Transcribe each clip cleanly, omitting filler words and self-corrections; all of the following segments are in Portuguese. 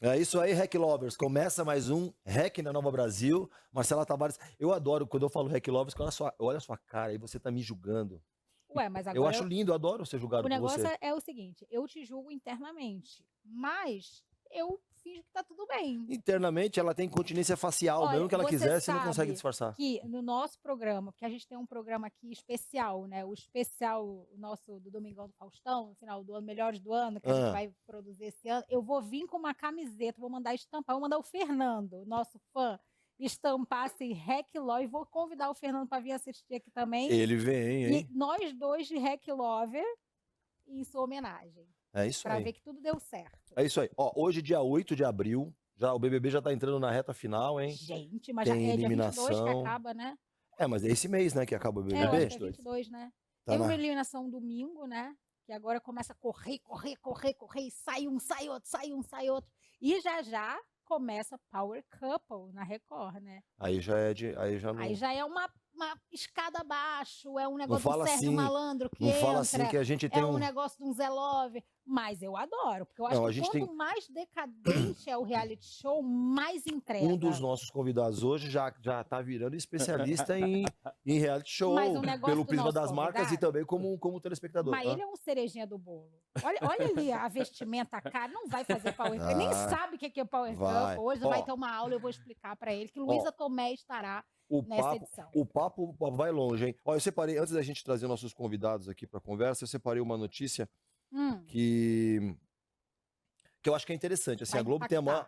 É isso aí, Hack Lovers. Começa mais um Hack na Nova Brasil. Marcela Tavares, eu adoro quando eu falo Hack Lovers, que olha a sua cara e você tá me julgando. Ué, mas Eu agora acho lindo, eu adoro ser julgado o por negócio você. é o seguinte, eu te julgo internamente, mas eu finjo que tá tudo bem. Internamente, ela tem incontinência facial, mesmo Olha, que ela você quisesse, não consegue sabe disfarçar. que no nosso programa, porque a gente tem um programa aqui especial, né? O especial nosso do Domingão do Faustão, no final do ano, Melhores do Ano, que a gente vai produzir esse ano. Eu vou vir com uma camiseta, vou mandar estampar, vou mandar o Fernando, nosso fã, estampar assim, Hack Love, e vou convidar o Fernando para vir assistir aqui também. Ele vem, hein? E nós dois de Hack Lover em sua homenagem. É isso Para aí. ver que tudo deu certo. É isso aí. Ó, hoje, dia 8 de abril, o BBB já tá entrando na reta final, hein? Gente, mas tem já é eliminação. dia 22 que acaba, né? É, mas é esse mês, né, que acaba o BBB. Eu acho que é 22, né? Tá Teve uma eliminação domingo, né? Que agora começa a correr, e sai um, sai outro, sai um, sai outro. E já começa Power Couple na Record, né? Aí já é uma escada abaixo, é um negócio do Sérgio assim, Malandro que não entra, fala assim que a gente tem um negócio de um Zé Love, mas eu adoro, porque eu acho que quanto mais decadente é o reality show, mais entrega. Um dos nossos convidados hoje já tá virando especialista em reality show, pelo prisma das marcas e também como telespectador. Mas ele é um cerejinha do bolo. Olha ali a vestimenta, a cara, não vai fazer Power Couple, nem sabe o que é Power Couple. Hoje vai ter uma aula, eu vou explicar para ele, que Luísa Tomé estará nessa edição. O papo vai longe, hein? Ó, eu separei, antes da gente trazer nossos convidados aqui para conversa, eu separei uma notícia que eu acho que é interessante. Assim, a Globo tem a maior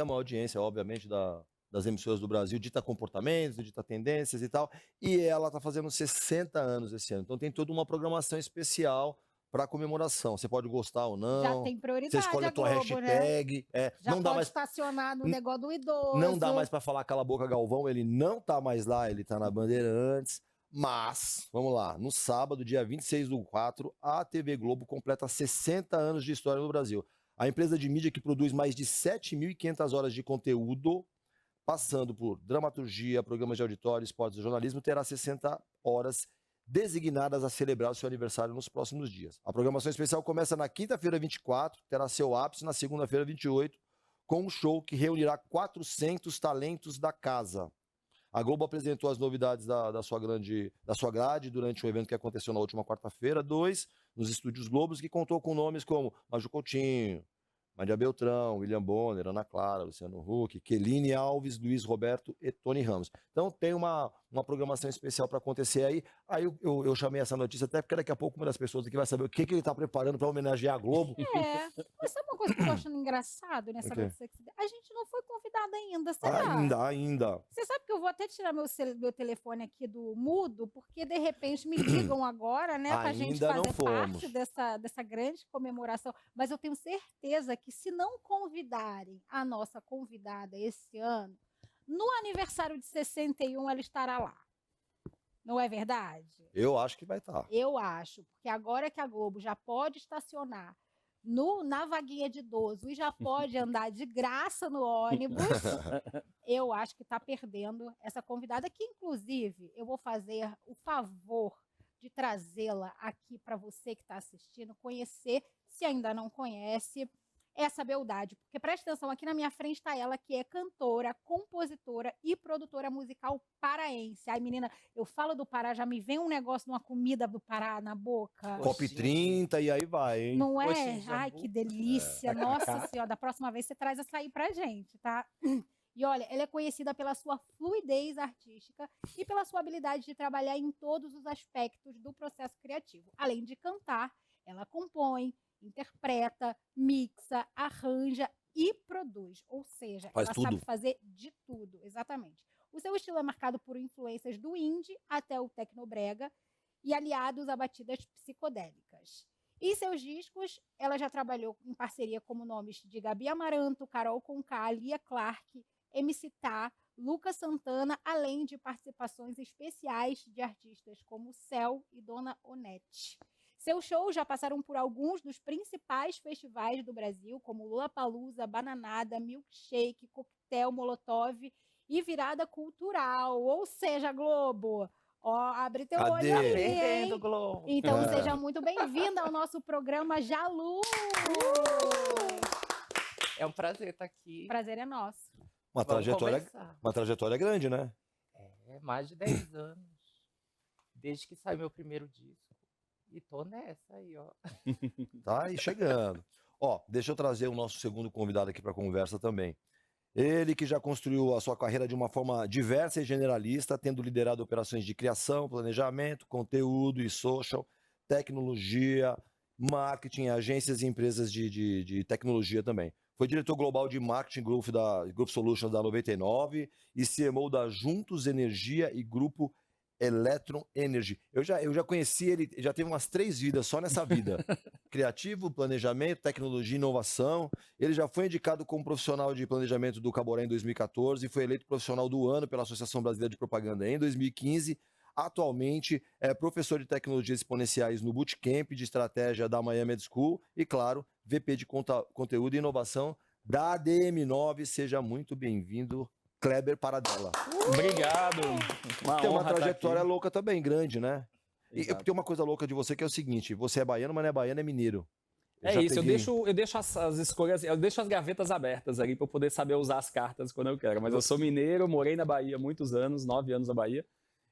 audiência, obviamente, das emissoras do Brasil, dita comportamentos, dita tendências e tal, e ela tá fazendo 60 anos esse ano. Então tem toda uma programação especial para comemoração. Você pode gostar ou não. Já tem prioridade, você escolhe a tua hashtag. Né? Já não dá mais estacionar no negócio do idoso. Não dá mais para falar cala a boca Galvão, ele não tá mais lá, ele tá na Bandeirantes. Mas, vamos lá, no sábado, dia 26/4, a TV Globo completa 60 anos de história no Brasil. A empresa de mídia que produz mais de 7.500 horas de conteúdo, passando por dramaturgia, programas de auditório, esportes e jornalismo, terá 60 horas designadas a celebrar o seu aniversário nos próximos dias. A programação especial começa na quinta-feira 24, terá seu ápice na segunda-feira 28, com um show que reunirá 400 talentos da casa. A Globo apresentou as novidades da sua grade durante um evento que aconteceu na última quarta-feira, nos Estúdios Globos, que contou com nomes como Maju Coutinho, Maria Beltrão, William Bonner, Ana Clara, Luciano Huck, Keline Alves, Luiz Roberto e Tony Ramos. Então tem uma programação especial para acontecer aí. Aí eu chamei essa notícia até porque daqui a pouco uma das pessoas aqui vai saber o que ele está preparando para homenagear a Globo. Mas sabe uma coisa que eu tô achando engraçado nessa notícia? A gente não foi convidada ainda, será? Ainda. Você sabe que eu vou até tirar meu telefone aqui do mudo, porque de repente me ligam agora, né, pra gente fazer parte dessa grande comemoração. Mas eu tenho certeza que se não convidarem a nossa convidada esse ano, no aniversário de 61 ela estará lá. Não é verdade? Eu acho que vai estar. Eu acho, porque agora que a Globo já pode estacionar na vaguinha de idoso e já pode andar de graça no ônibus, eu acho que está perdendo essa convidada, que inclusive eu vou fazer o favor de trazê-la aqui para você que está assistindo, conhecer, se ainda não conhece, essa beldade, porque presta atenção, aqui na minha frente está ela, que é cantora, compositora e produtora musical paraense. Ai, menina, eu falo do Pará, já me vem um negócio de uma comida do Pará na boca. Top 30 e aí vai, hein? Não é? Ai, que delícia. Nossa Senhora, da próxima vez você traz essa aí pra gente, tá? E olha, ela é conhecida pela sua fluidez artística e pela sua habilidade de trabalhar em todos os aspectos do processo criativo. Além de cantar, ela compõe, interpreta, mixa, arranja e produz. Ou seja, ela sabe fazer de tudo, exatamente. O seu estilo é marcado por influências do indie até o tecnobrega e aliados a batidas psicodélicas. Em seus discos, ela já trabalhou em parceria como nomes de Gabi Amaranto, Carol Conká, Lia Clark, MC Tá, Lucas Santana, além de participações especiais de artistas como Céu e Dona Onete. Seus shows já passaram por alguns dos principais festivais do Brasil, como Lollapalooza, Bananada, Milkshake, Coquetel, Molotov e Virada Cultural. Ou seja, Globo, ó, abre teu olho aí, hein? Globo. Então seja muito bem-vinda ao nosso programa Jalu! É um prazer estar aqui. Prazer é nosso. Uma Vamos trajetória, conversar. uma trajetória grande, né? É mais de 10 anos. Desde que saiu meu primeiro disco. E tô nessa aí, ó. Tá aí chegando. Ó, deixa eu trazer o nosso segundo convidado aqui para a conversa também. Ele que já construiu a sua carreira de uma forma diversa e generalista, tendo liderado operações de criação, planejamento, conteúdo e social, tecnologia, marketing, agências e empresas de tecnologia também. Foi diretor global de marketing Group Solutions da 99 e CMO da Juntos Energia e Grupo Electron Energy. Eu já conheci ele, já teve umas 3 vidas só nessa vida. Criativo, planejamento, tecnologia e inovação. Ele já foi indicado como profissional de planejamento do Caboré em 2014 e foi eleito profissional do ano pela Associação Brasileira de Propaganda em 2015. Atualmente é professor de tecnologias exponenciais no Bootcamp de estratégia da Miami Ed School e, claro, VP de conteúdo e inovação da DM9. Seja muito bem-vindo, Kleber Paradella. Obrigado. Tem uma honra estar trajetória aqui. louca também, grande, né? E Exato. tem uma coisa louca de você que é o seguinte: você é baiano, mas não é baiano, é mineiro. É já isso, peguei- eu deixo as escolhas, eu deixo as gavetas abertas ali para eu poder saber usar as cartas quando eu quero. Mas eu sou mineiro, morei na Bahia há muitos anos, 9 anos na Bahia,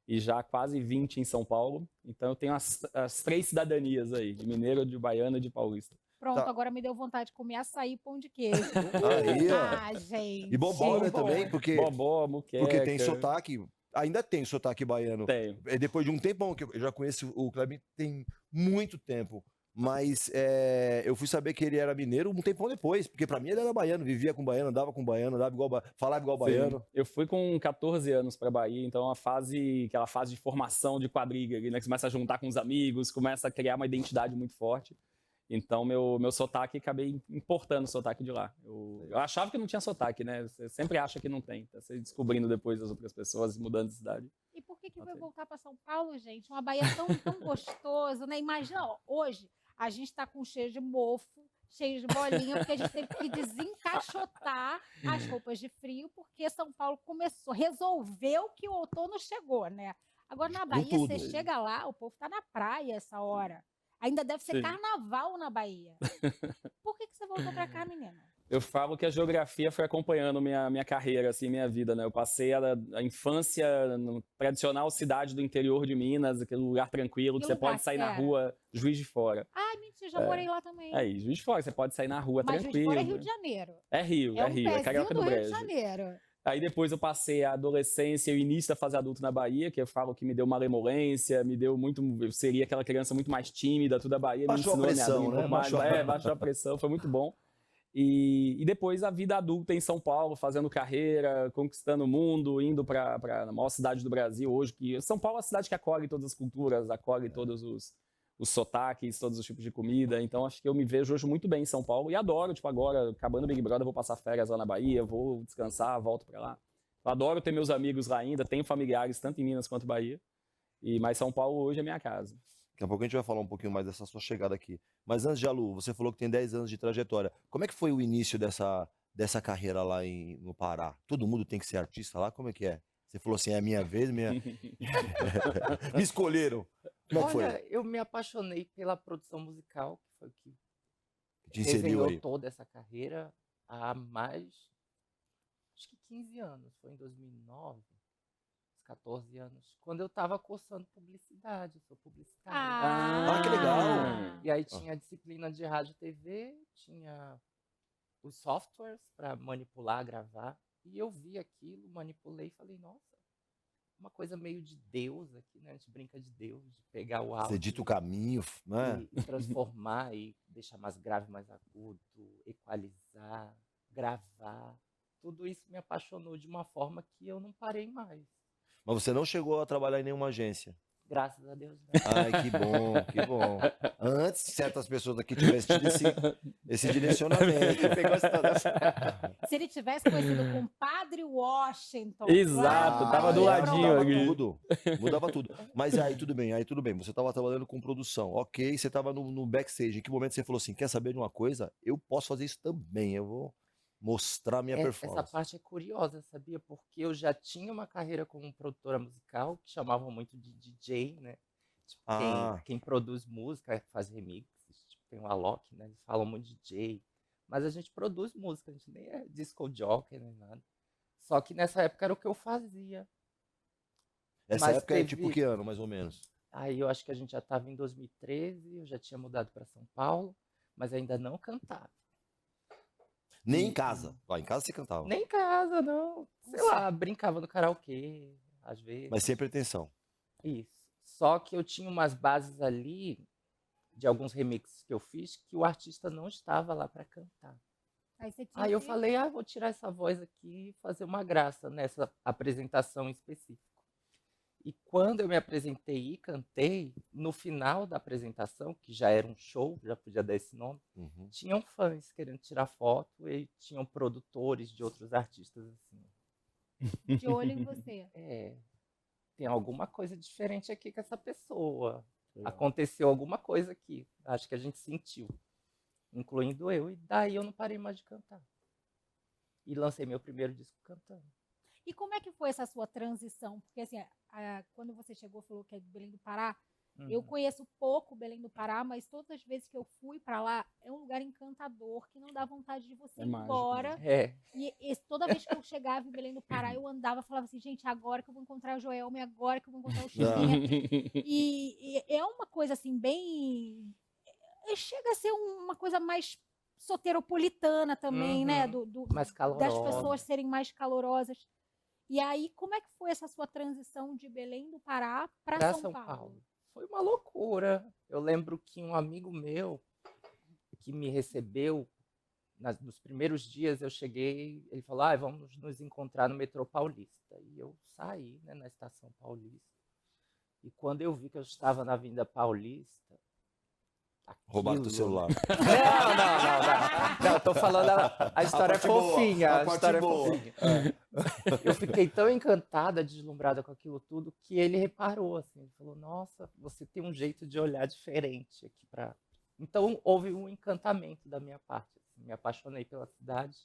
e já quase 20 em São Paulo. Então eu tenho as 3 cidadanias aí, de mineiro, de baiano e de paulista. Pronto, Tá. agora me deu vontade de comer açaí e pão de queijo. Aí, ó. Ah, gente. E bobó, né, Bom, também? Bobó, muqueca. Porque tem sotaque, ainda tem sotaque baiano. Tenho. É depois de um tempão, que eu já conheço o Kleber tem muito tempo. Mas eu fui saber que ele era mineiro um tempão depois, porque pra mim ele era baiano, vivia com baiano, andava com baiano, andava igual, falava igual Sim. baiano. Eu fui com 14 anos para Bahia, então aquela fase de formação de quadrilha, ali, né, que você começa a juntar com os amigos, começa a criar uma identidade muito forte. Então, meu sotaque, acabei importando o sotaque de lá. Eu achava que não tinha sotaque, né? Você sempre acha que não tem. Tá se descobrindo depois das outras pessoas, mudando de cidade. E por que vai Ok. voltar para São Paulo, gente? Uma Bahia tão gostoso, né? Imagina, ó, hoje a gente está com cheio de mofo, cheio de bolinha, porque a gente teve que desencaixotar as roupas de frio, porque São Paulo resolveu que o outono chegou, né? Agora na Bahia, tudo. você chega lá, o povo tá na praia essa hora. Ainda deve ser Sim. carnaval na Bahia. Por que você voltou para cá, menina? Eu falo que a geografia foi acompanhando minha carreira, assim, minha vida, né? Eu passei a infância na tradicional cidade do interior de Minas, aquele lugar tranquilo, Que que você lugar pode sair que na era? rua, Juiz de Fora. Ai, mentira, já morei lá também. Aí, Juiz de Fora, você pode sair na rua Mas Juiz de tranquilo. Fora é Rio de Janeiro. É Rio, É um é pezinho Carioca do do Rio de Brejo. Janeiro. Aí depois eu passei a adolescência e o início da fase adulta na Bahia, que eu falo que me deu malemolência, me deu muito. Eu seria aquela criança muito mais tímida, tudo a Bahia Baixou a me ensinou pressão, a me abrir um né? pouco mais. Baixou a pressão, foi muito bom. E depois a vida adulta em São Paulo, fazendo carreira, conquistando o mundo, indo para a maior cidade do Brasil hoje, que São Paulo é a cidade que acolhe todas as culturas, acolhe todos os sotaques, todos os tipos de comida. Então acho que eu me vejo hoje muito bem em São Paulo e adoro, tipo, agora, acabando o Big Brother, eu vou passar férias lá na Bahia, vou descansar, volto para lá. Eu adoro ter meus amigos lá ainda, tenho familiares tanto em Minas quanto Bahia. Mas São Paulo hoje é minha casa. Daqui a pouco a gente vai falar um pouquinho mais dessa sua chegada aqui. Mas antes de Alu, você falou que tem 10 anos de trajetória. Como é que foi o início dessa carreira lá no Pará? Todo mundo tem que ser artista lá? Como é que é? Você falou assim, é a minha vez, me escolheram. Como é que foi? Olha, eu me apaixonei pela produção musical, que foi o que Te inseriu desenhou aí. toda essa carreira há mais, acho que 15 anos. Foi em 2009, uns 14 anos, quando eu estava cursando publicidade, eu sou publicitário. Ah, que legal! E aí tinha a disciplina de rádio e TV, tinha os softwares para manipular, gravar, e eu vi aquilo, manipulei e falei, nossa, uma coisa meio de Deus aqui, né? A gente brinca de Deus, de pegar o áudio Você dita o caminho, né? e transformar e deixar mais grave, mais agudo, equalizar, gravar. Tudo isso me apaixonou de uma forma que eu não parei mais. Mas você não chegou a trabalhar em nenhuma agência. Graças a Deus, né? Ai, que bom, que bom. Antes, certas pessoas aqui tivessem tido esse direcionamento. Você gostou dessa? Se ele tivesse conhecido com o Padre Washington. Exato, tava do aí ladinho pronto. ali. Mudava tudo. Mas aí tudo bem. Você estava trabalhando com produção. Ok, você estava no backstage. Em que momento você falou assim, quer saber de uma coisa? Eu posso fazer isso também, eu vou mostrar minha Essa performance. parte é curiosa, sabia? Porque eu já tinha uma carreira como produtora musical, que chamavam muito de DJ, né? Tipo, Ah. quem produz música faz remixes, tipo, tem o Alok, né? Eles falam muito de DJ, Mas a gente produz música, a gente nem é disco jockey nem nada. Só que nessa época era o que eu fazia. Essa Mas época é tipo teve- que ano, mais ou menos? Aí eu acho que a gente já estava em 2013, eu já tinha mudado para São Paulo, mas ainda não cantava. Nem em casa. Lá em casa você cantava. Nem em casa, não. Sei lá, brincava no karaokê, às vezes. Mas sem pretensão. Isso. Só que eu tinha umas bases ali de alguns remixes que eu fiz que o artista não estava lá para cantar. Aí você tinha Aí eu que- falei, vou tirar essa voz aqui e fazer uma graça nessa apresentação específica. E quando eu me apresentei e cantei, no final da apresentação, que já era um show, já podia dar esse nome, Uhum. tinham fãs querendo tirar foto e tinham produtores de outros artistas assim. de olho em você. Tem alguma coisa diferente aqui com essa pessoa. Legal. Aconteceu alguma coisa aqui. Acho que a gente sentiu, incluindo eu. E daí eu não parei mais de cantar. E lancei meu primeiro disco cantando. E como é que foi essa sua transição? Porque assim, quando você chegou, falou que é de Belém do Pará, eu Uhum. conheço pouco Belém do Pará, mas todas as vezes que eu fui para lá, é um lugar encantador, que não dá vontade de você É ir mágico, embora. É, Toda vez que eu chegava em Belém do Pará, eu andava e falava assim, gente, agora que eu vou encontrar o Joelme, agora que eu vou encontrar o Chiquinha. E é uma coisa assim, bem... Chega a ser uma coisa mais soteropolitana também, né? mais Das calorosa. pessoas serem mais calorosas. E aí, como é que foi essa sua transição de Belém do Pará para Pra São Paulo? Foi uma loucura. Eu lembro que um amigo meu que me recebeu nos primeiros dias, eu cheguei, ele falou, vamos nos encontrar no metrô Paulista. E eu saí, né, na estação Paulista. E quando eu vi que eu estava na Avenida Paulista, Roubaram teu celular. Não, tô falando a história é parte boa, fofinha. a A parte história é boa. fofinha. Eu fiquei tão encantada, deslumbrada com aquilo tudo, que ele reparou, assim, ele falou, nossa, você tem um jeito de olhar diferente aqui pra... Então houve um encantamento da minha parte. Assim, me apaixonei pela cidade,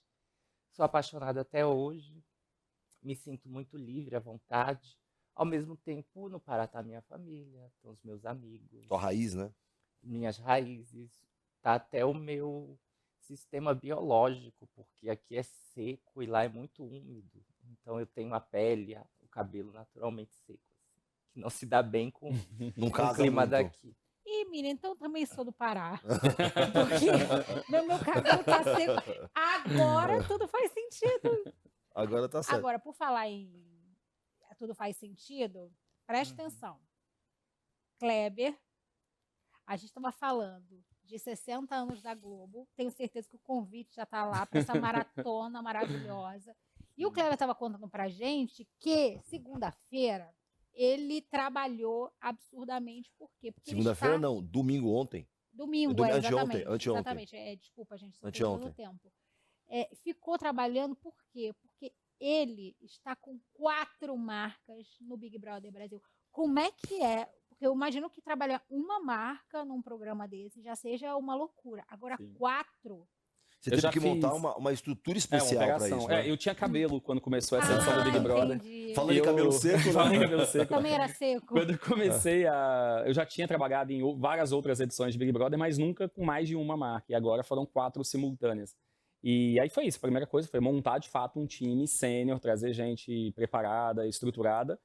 sou apaixonada até hoje, me sinto muito livre, à vontade. Ao mesmo tempo, no Pará tá a minha família, estão os meus amigos, Tua raiz, né? minhas raízes, tá até o meu sistema biológico, porque aqui é seco e lá é muito úmido. Então eu tenho a pele, o cabelo naturalmente seco, assim, que não se dá bem com Não o casa clima muito. daqui. Ih, Miriam, então também sou do Pará. Porque meu cabelo tá seco. Agora tudo faz sentido. Agora tá certo. Agora, por falar em tudo faz sentido, preste Uhum. atenção. Kleber, a gente estava falando de 60 anos da Globo. Tenho certeza que o convite já está lá para essa maratona maravilhosa. E o Kleber estava contando para gente que segunda-feira ele trabalhou absurdamente. Por quê? Porque ele Segunda-feira está... não, domingo ontem. Domingo, Anteontem, exatamente. anteontem. Exatamente. Desculpa, gente, estou Anteontem. perdendo tempo. Ficou trabalhando por quê? Porque ele está com 4 marcas no Big Brother Brasil. Como é que é? Porque eu imagino que trabalhar uma marca num programa desse já seja uma loucura. Agora, Sim. 4... Você Eu teve já que montar fiz- uma estrutura uma especial para operação. isso, né? Eu tinha cabelo quando começou essa edição do Big Brother. Entendi. Falando em cabelo seco, né? Falando em cabelo seco. Também era seco. Quando eu comecei eu já tinha trabalhado em várias outras edições de Big Brother, mas nunca com mais de uma marca. E agora foram 4 simultâneas. E aí foi isso. A primeira coisa foi montar, de fato, um time sênior, trazer gente preparada, estruturada,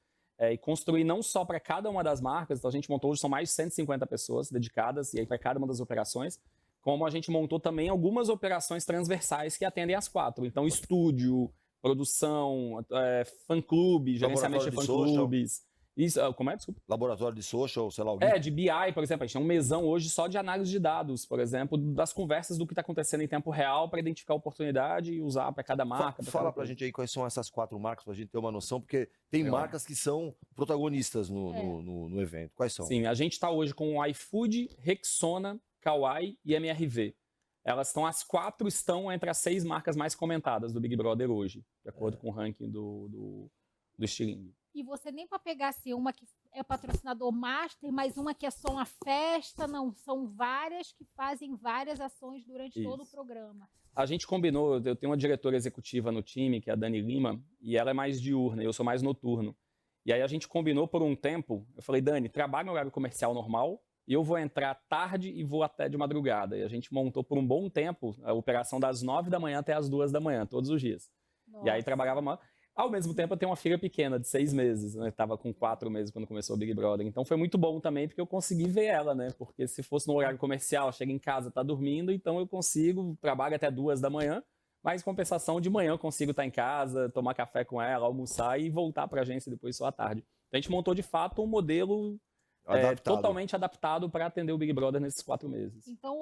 e construir não só para cada uma das marcas. Então a gente montou, hoje são mais de 150 pessoas dedicadas, e aí para cada uma das operações, como a gente montou também algumas operações transversais que atendem as 4. Então, estúdio, produção, fã-clube, gerenciamento de Laboratório de social. fã-clubes. Isso, como é? Desculpa. Laboratório de social, sei lá, alguém. De BI, por exemplo. A gente tem um mesão hoje só de análise de dados, por exemplo, das conversas do que está acontecendo em tempo real para identificar a oportunidade e usar para cada marca. Fala pra gente aí quais são essas 4 marcas, pra gente ter uma noção, porque tem Legal. marcas que são protagonistas no evento. Quais são? Sim, a gente está hoje com o iFood, Rexona, Kauai e MRV. As 4 estão entre as 6 marcas mais comentadas do Big Brother hoje, de acordo com o ranking do Estilingue. E você nem para pegar assim, uma que é patrocinador master, mas uma que é só uma festa, não. São várias que fazem várias ações durante todo o Isso. programa. A gente combinou, eu tenho uma diretora executiva no time, que é a Dani Lima, e ela é mais diurna, eu sou mais noturno. E aí a gente combinou por um tempo, eu falei, Dani, trabalha no horário comercial normal, e eu vou entrar tarde e vou até de madrugada. E a gente montou por um bom tempo a operação das 9 da manhã até as 2 da manhã, todos os dias. E aí Nossa. trabalhava mal. Ao mesmo tempo, eu tenho uma filha pequena, de 6 meses, né? Tava com 4 meses quando começou o Big Brother. Então foi muito bom também, porque eu consegui ver ela, né? Porque se fosse no horário comercial, chega em casa, tá dormindo, então eu consigo, trabalho até 2 da manhã, mas em compensação, de manhã eu consigo estar em casa, tomar café com ela, almoçar e voltar pra agência depois só à tarde. Então a gente montou de fato um modelo Adaptado. totalmente adaptado para atender o Big Brother nesses 4 meses. Então,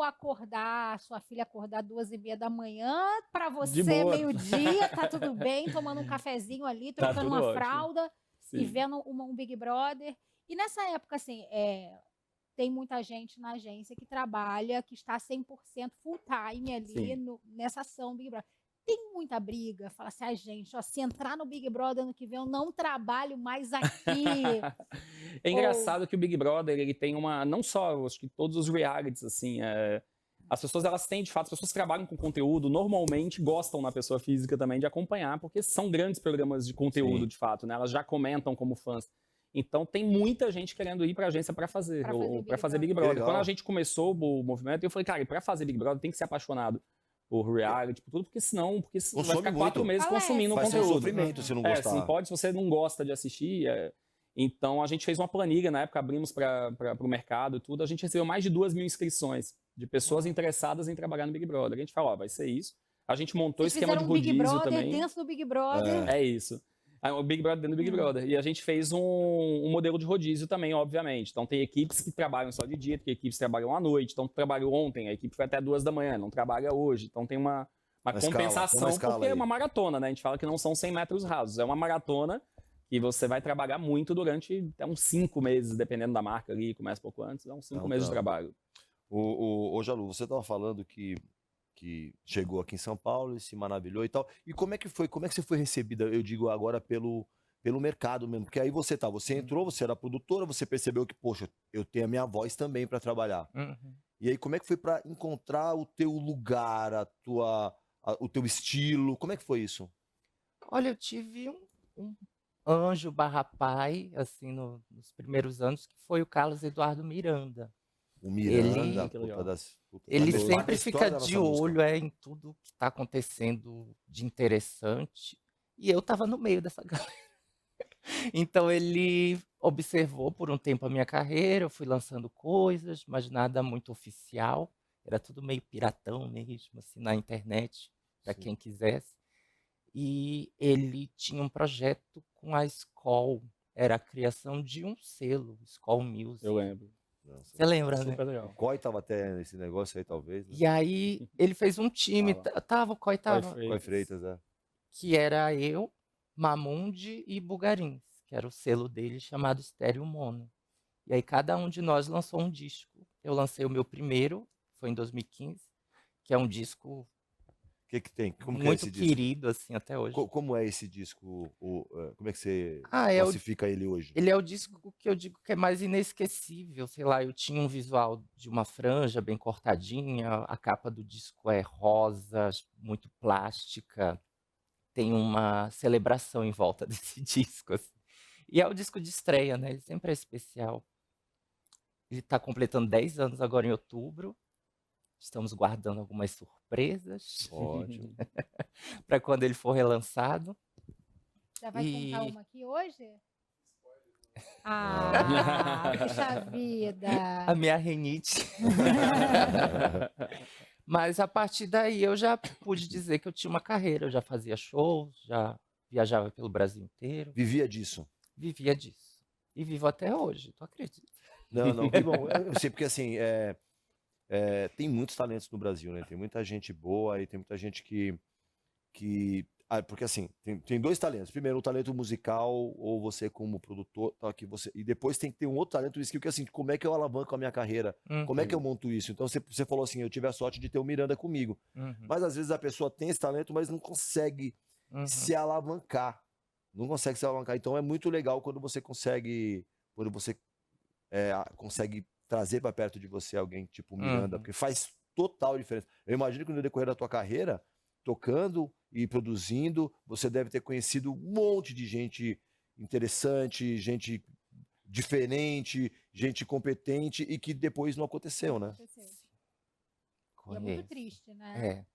sua filha acordar 2h30 da manhã, para De você, boa. meio-dia, tá tudo bem, tomando um cafezinho ali, Tá trocando tudo uma ótimo. fralda e Sim. vendo um Big Brother. E nessa época, assim, tem muita gente na agência que trabalha, que está 100% full time ali Sim. nessa ação Big Brother. Tem muita briga, fala assim, gente, ó, se entrar no Big Brother ano que vem, eu não trabalho mais aqui. É engraçado que o Big Brother, ele tem uma... Não só, eu acho que todos os realities, assim, as pessoas, elas têm, de fato, as pessoas que trabalham com conteúdo, normalmente gostam na pessoa física também de acompanhar, porque são grandes programas de conteúdo, Sim. de fato, né? Elas já comentam como fãs. Então tem muita gente querendo ir pra agência para fazer, Pra fazer ou Big para fazer Big Brother. Brother. Quando Legal. a gente começou o movimento, eu falei, cara, para fazer Big Brother tem que ser apaixonado por reality, por tudo, porque senão vai Consome ficar muito. 4 meses Falece. consumindo Vai ser um conteúdo. sofrimento se não É, gostar. assim, pode, se você não gosta de assistir. Então, a gente fez uma planilha, na época, abrimos para o mercado e tudo. A gente recebeu mais de 2.000 inscrições de pessoas interessadas em trabalhar no Big Brother. A gente falou, ó, vai ser isso. A gente montou Vocês esquema de fizeram um Big rodízio Brother também. dentro do Big Brother. É isso. O Big Brother dentro do Big Brother. E a gente fez um modelo de rodízio também, obviamente. Então, tem equipes que trabalham só de dia, tem equipes que trabalham à noite. Então, trabalhou ontem, a equipe foi até 2 da manhã, não trabalha hoje. Então, tem uma compensação, escala porque é aí. uma maratona, né? A gente fala que não são 100 metros rasos, é uma maratona que você vai trabalhar muito durante até uns 5 meses, dependendo da marca ali, começa um pouco antes, é uns 5 um meses de trampo. trabalho. Ô Jalu, você estava falando que chegou aqui em São Paulo e se maravilhou e tal. E como é que você foi recebida, eu digo agora, pelo mercado mesmo? Porque aí você entrou, você era produtora, você percebeu que, poxa, eu tenho a minha voz também para trabalhar. Uhum. E aí, como é que foi para encontrar o teu lugar, o teu estilo? Como é que foi isso? Olha, eu tive um anjo barra pai, assim, nos primeiros anos, que foi o Carlos Eduardo Miranda. O Miranda, Ele- Que legal. Ele faz parte sempre da história fica da nossa de música. olho em tudo que está acontecendo de interessante. E eu estava no meio dessa galera. Então ele observou por um tempo a minha carreira, eu fui lançando coisas, mas nada muito oficial. Era tudo meio piratão mesmo, assim, na internet, para Sim. quem quisesse. E ele tinha um projeto com a Skol. Era a criação de um selo, Skol Music. Eu lembro. Nossa. Você lembra, né? Super O legal. Coy tava até nesse negócio aí, talvez. Né? E aí ele fez um time, Tava. o Coy tava, Coy Freitas, é. que era eu, Mamundi e Bugarins, que era o selo dele chamado Estéreo Mono. E aí cada um de nós lançou um disco. Eu lancei o meu primeiro, foi em 2015, que é um disco O que tem? Como que é muito esse disco? querido, assim, até hoje. Como é esse disco? Como é que você É classifica ele hoje? ele é o disco que eu digo que é mais inesquecível. Sei lá, eu tinha um visual de uma franja bem cortadinha, a capa do disco é rosa, muito plástica, tem uma celebração em volta desse disco, assim. E é o disco de estreia, né? Ele sempre é especial. Ele está completando 10 anos agora em outubro. Estamos guardando algumas surpresas Ótimo. para quando ele for relançado. Já vai contar E- uma aqui hoje? Ah, puxa vida. A minha rinite. Mas a partir daí eu já pude dizer que eu tinha uma carreira, eu já fazia shows, já viajava pelo Brasil inteiro, Vivia disso. vivia disso. E vivo até hoje, tu acredita? Não, que bom. Eu sei, porque assim, tem muitos talentos no Brasil, né? Tem muita gente boa e tem muita gente que porque assim, tem dois talentos. Primeiro, o talento musical, ou você como produtor, tá, e depois tem que ter um outro talento skill, que assim, como é que eu alavanco a minha carreira? Como é que eu monto isso? Então você falou assim, eu tive a sorte de ter o Miranda comigo. Uhum, Mas às vezes a pessoa tem esse talento, mas não consegue uhum. se alavancar. Não consegue se alavancar. Então é muito legal quando você consegue trazer para perto de você alguém tipo Miranda, Uhum. porque faz total diferença. Eu imagino que no decorrer da tua carreira, tocando e produzindo, você deve ter conhecido um monte de gente interessante, gente diferente, gente competente e que depois não aconteceu, né? Aconteceu. E é muito Conheço. triste, né? É.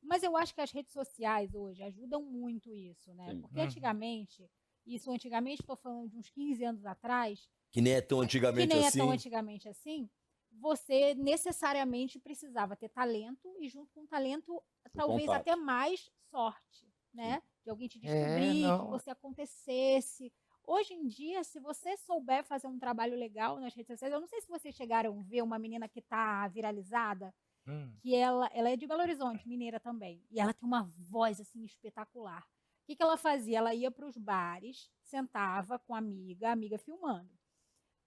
Mas eu acho que as redes sociais hoje ajudam muito isso, né? Sim. Porque Uhum. antigamente, estou falando de uns 15 anos atrás, Que nem é tão que antigamente nem assim. é tão antigamente assim, você necessariamente precisava ter talento e junto com talento, talvez contato. até mais sorte, né? De alguém te É, descobrir, que não. você acontecesse. Hoje em dia, se você souber fazer um trabalho legal nas redes sociais, eu não sei se vocês chegaram a ver uma menina que está viralizada, que ela é de Belo Horizonte, mineira também, e ela tem uma voz assim espetacular. O que ela fazia? Ela ia para os bares, sentava com a amiga filmando,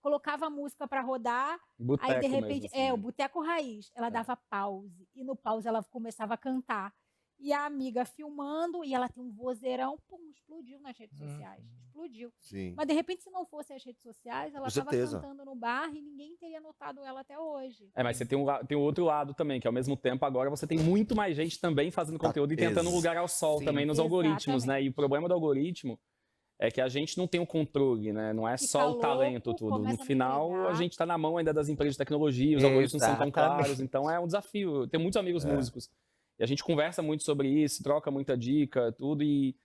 colocava a música para rodar, Boteco aí de mesmo, repente, assim, o né? boteco raiz, ela dava pause, e no pause ela começava a cantar. E a amiga filmando, e ela tem um vozeirão, pum, explodiu nas redes sociais. Explodiu. Sim. Mas de repente, se não fossem as redes sociais, ela Com estava certeza. cantando no bar e ninguém teria notado ela até hoje. Mas você tem o outro lado também, que ao mesmo tempo agora você tem muito mais gente também fazendo conteúdo e tentando um lugar ao sol Sim. também nos algoritmos, né? Exatamente. E o problema do algoritmo é que a gente não tem o controle, né? Não é Fica só o talento louco, tudo. No começa a não final, a entregar. gente tá na mão ainda das empresas de tecnologia, os algoritmos não são tão Exatamente. claros, então é um desafio. Eu tenho muitos amigos músicos e a gente conversa muito sobre isso, troca muita dica, tudo, e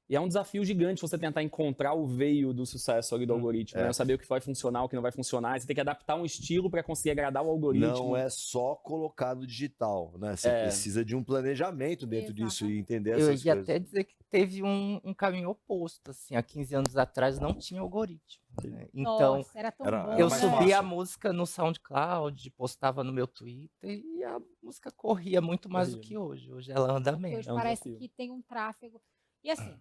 é um desafio gigante você tentar encontrar o veio do sucesso ali do algoritmo, né? Saber o que vai funcionar, o que não vai funcionar. Você tem que adaptar um estilo para conseguir agradar o algoritmo. Não é só colocar no digital, né? Você precisa de um planejamento dentro disso e entender Eu essas ia coisas. até dizer que teve um caminho oposto, assim, há 15 anos atrás não tinha algoritmo, né? Então, Nossa, era tão era- bom, era eu mais né? subia a fácil. música no SoundCloud, postava no meu Twitter e a música corria muito mais do Corria. que hoje. Hoje ela anda Porque menos. hoje É um parece desafio. que tem um tráfego. E assim,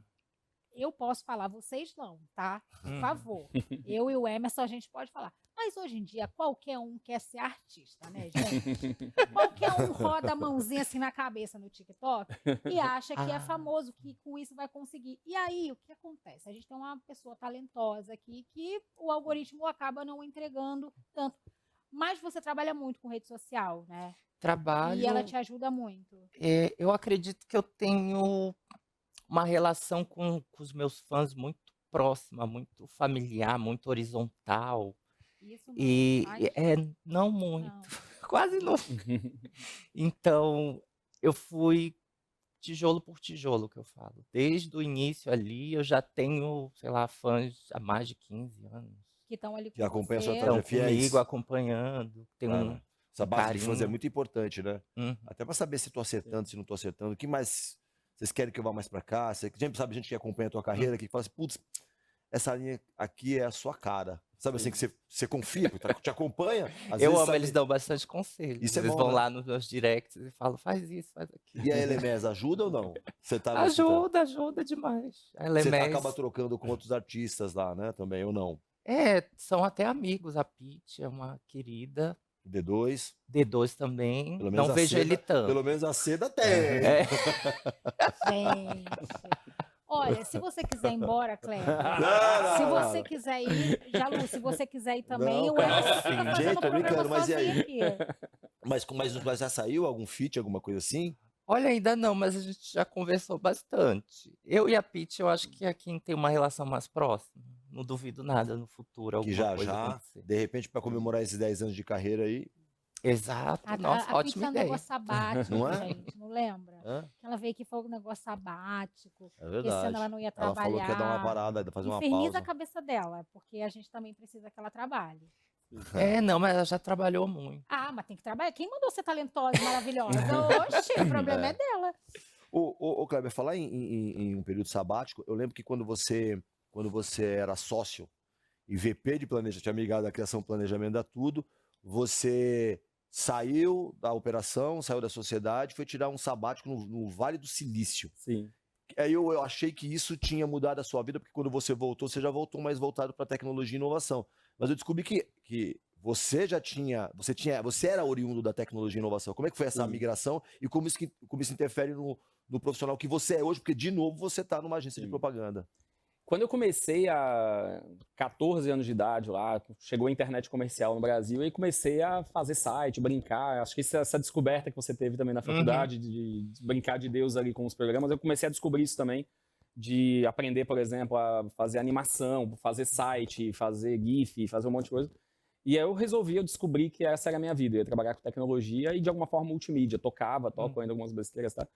eu posso falar, vocês não, tá? Por Uhum. favor. Eu e o Emerson, a gente pode falar. Mas hoje em dia, qualquer um quer ser artista, né, gente? Qualquer um roda a mãozinha assim na cabeça no TikTok e acha que é Ah. famoso, que com isso vai conseguir. E aí, o que acontece? A gente tem uma pessoa talentosa aqui que o algoritmo acaba não entregando tanto. Mas você trabalha muito com rede social, né? E ela Trabalho, te ajuda muito. eu acredito que eu tenho uma relação com os meus fãs muito próxima, muito familiar, muito horizontal. Isso não. E Mas não muito, não. quase não. Então, eu fui tijolo por tijolo, que eu falo. Desde o início ali, eu já tenho, sei lá, fãs há mais de 15 anos. Que estão ali Que com acompanha a sua você. Estão trajetória. Fiéis. comigo, acompanhando. Tem Cara, essa base de fãs é carinho. muito importante, né? Uhum. Até pra saber se tô acertando, se não tô acertando. O que mais vocês querem que eu vá mais pra cá? Você sempre sabe gente que acompanha a tua carreira, que fala assim, putz, essa linha aqui é a sua cara. Sabe assim, que você confia, porque te acompanha. Às Eu vezes amo, sabe- eles dão bastante conselho. Isso é Eles bom, vão né? lá nos meus directs e falam, faz isso, faz aquilo. E a Elemés ajuda ou não? Você tá nesse tra- Ajuda demais. A Você Elemés, acaba trocando com outros artistas lá, né? Também, ou não? são até amigos. A Pitty é uma querida. D2, D2 também. pelo menos Não a vejo seda, ele tanto. Pelo menos a seda tem. É. Gente. Olha, se você quiser ir embora, Cléber, Não, se não, você não. quiser ir, Jalu, se você quiser ir também, Não, o cara, Emerson fica sim. fazendo Gente, o tô programa brincando, mas e sozinho aí? aqui. Mas já saiu algum feat, alguma coisa assim? Olha, ainda não, mas a gente já conversou bastante. Eu e a Pitty, eu acho que é quem tem uma relação mais próxima. Não duvido nada no futuro Que alguma coisa já, acontecer. de repente, pra comemorar esses 10 anos de carreira aí. Exato, nossa, A ótima pizza é um ideia. negócio sabático, Não é? gente, não lembra? Hã? Que ela veio aqui e falou um negócio sabático, É porque senão verdade. ela não ia Ela trabalhar. falou que ia dar uma parada, fazer uma Inferniza a pausa. cabeça dela, porque a gente também precisa que ela trabalhe. Não, mas ela já trabalhou muito. Ah, mas tem que trabalhar. Quem mandou ser talentosa e maravilhosa? Oxe, o problema é dela. Ô, Kleber, falar em um período sabático, eu lembro que quando você era sócio e VP de planejamento, tinha migrado da criação, planejamento da tudo, você saiu da operação, saiu da sociedade, foi tirar um sabático no Vale do Silício. Sim. Aí eu achei que isso tinha mudado a sua vida, porque quando você voltou, você já voltou mais voltado para tecnologia e inovação. Mas eu descobri que você você era oriundo da tecnologia e inovação. Como é que foi essa Sim. migração e como isso interfere no profissional que você é hoje? Porque, de novo, você está numa agência de Sim. propaganda. Quando eu comecei a 14 anos de idade lá, chegou a internet comercial no Brasil e comecei a fazer site, brincar. Acho que essa descoberta que você teve também na faculdade, de brincar de Deus ali com os programas, eu comecei a descobrir isso também, de aprender, por exemplo, a fazer animação, fazer site, fazer GIF, fazer um monte de coisa. E aí eu descobri que essa era a minha vida, eu ia trabalhar com tecnologia e de alguma forma multimídia, toco ainda algumas besteiras, tá?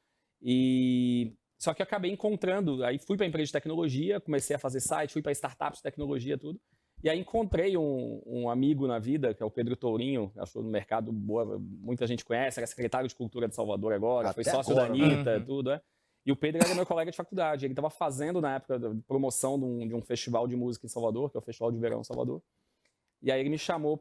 Só que eu acabei encontrando, aí fui para a empresa de tecnologia, comecei a fazer site, fui para startups de tecnologia, tudo. E aí encontrei um amigo na vida, que é o Pedro Tourinho, achou no mercado boa, muita gente conhece, era secretário de Cultura de Salvador agora, foi sócio agora, da Anitta, tudo, é. E o Pedro era meu colega de faculdade, ele estava fazendo na época da promoção de um festival de música em Salvador, que é o Festival de Verão em Salvador. E aí ele me chamou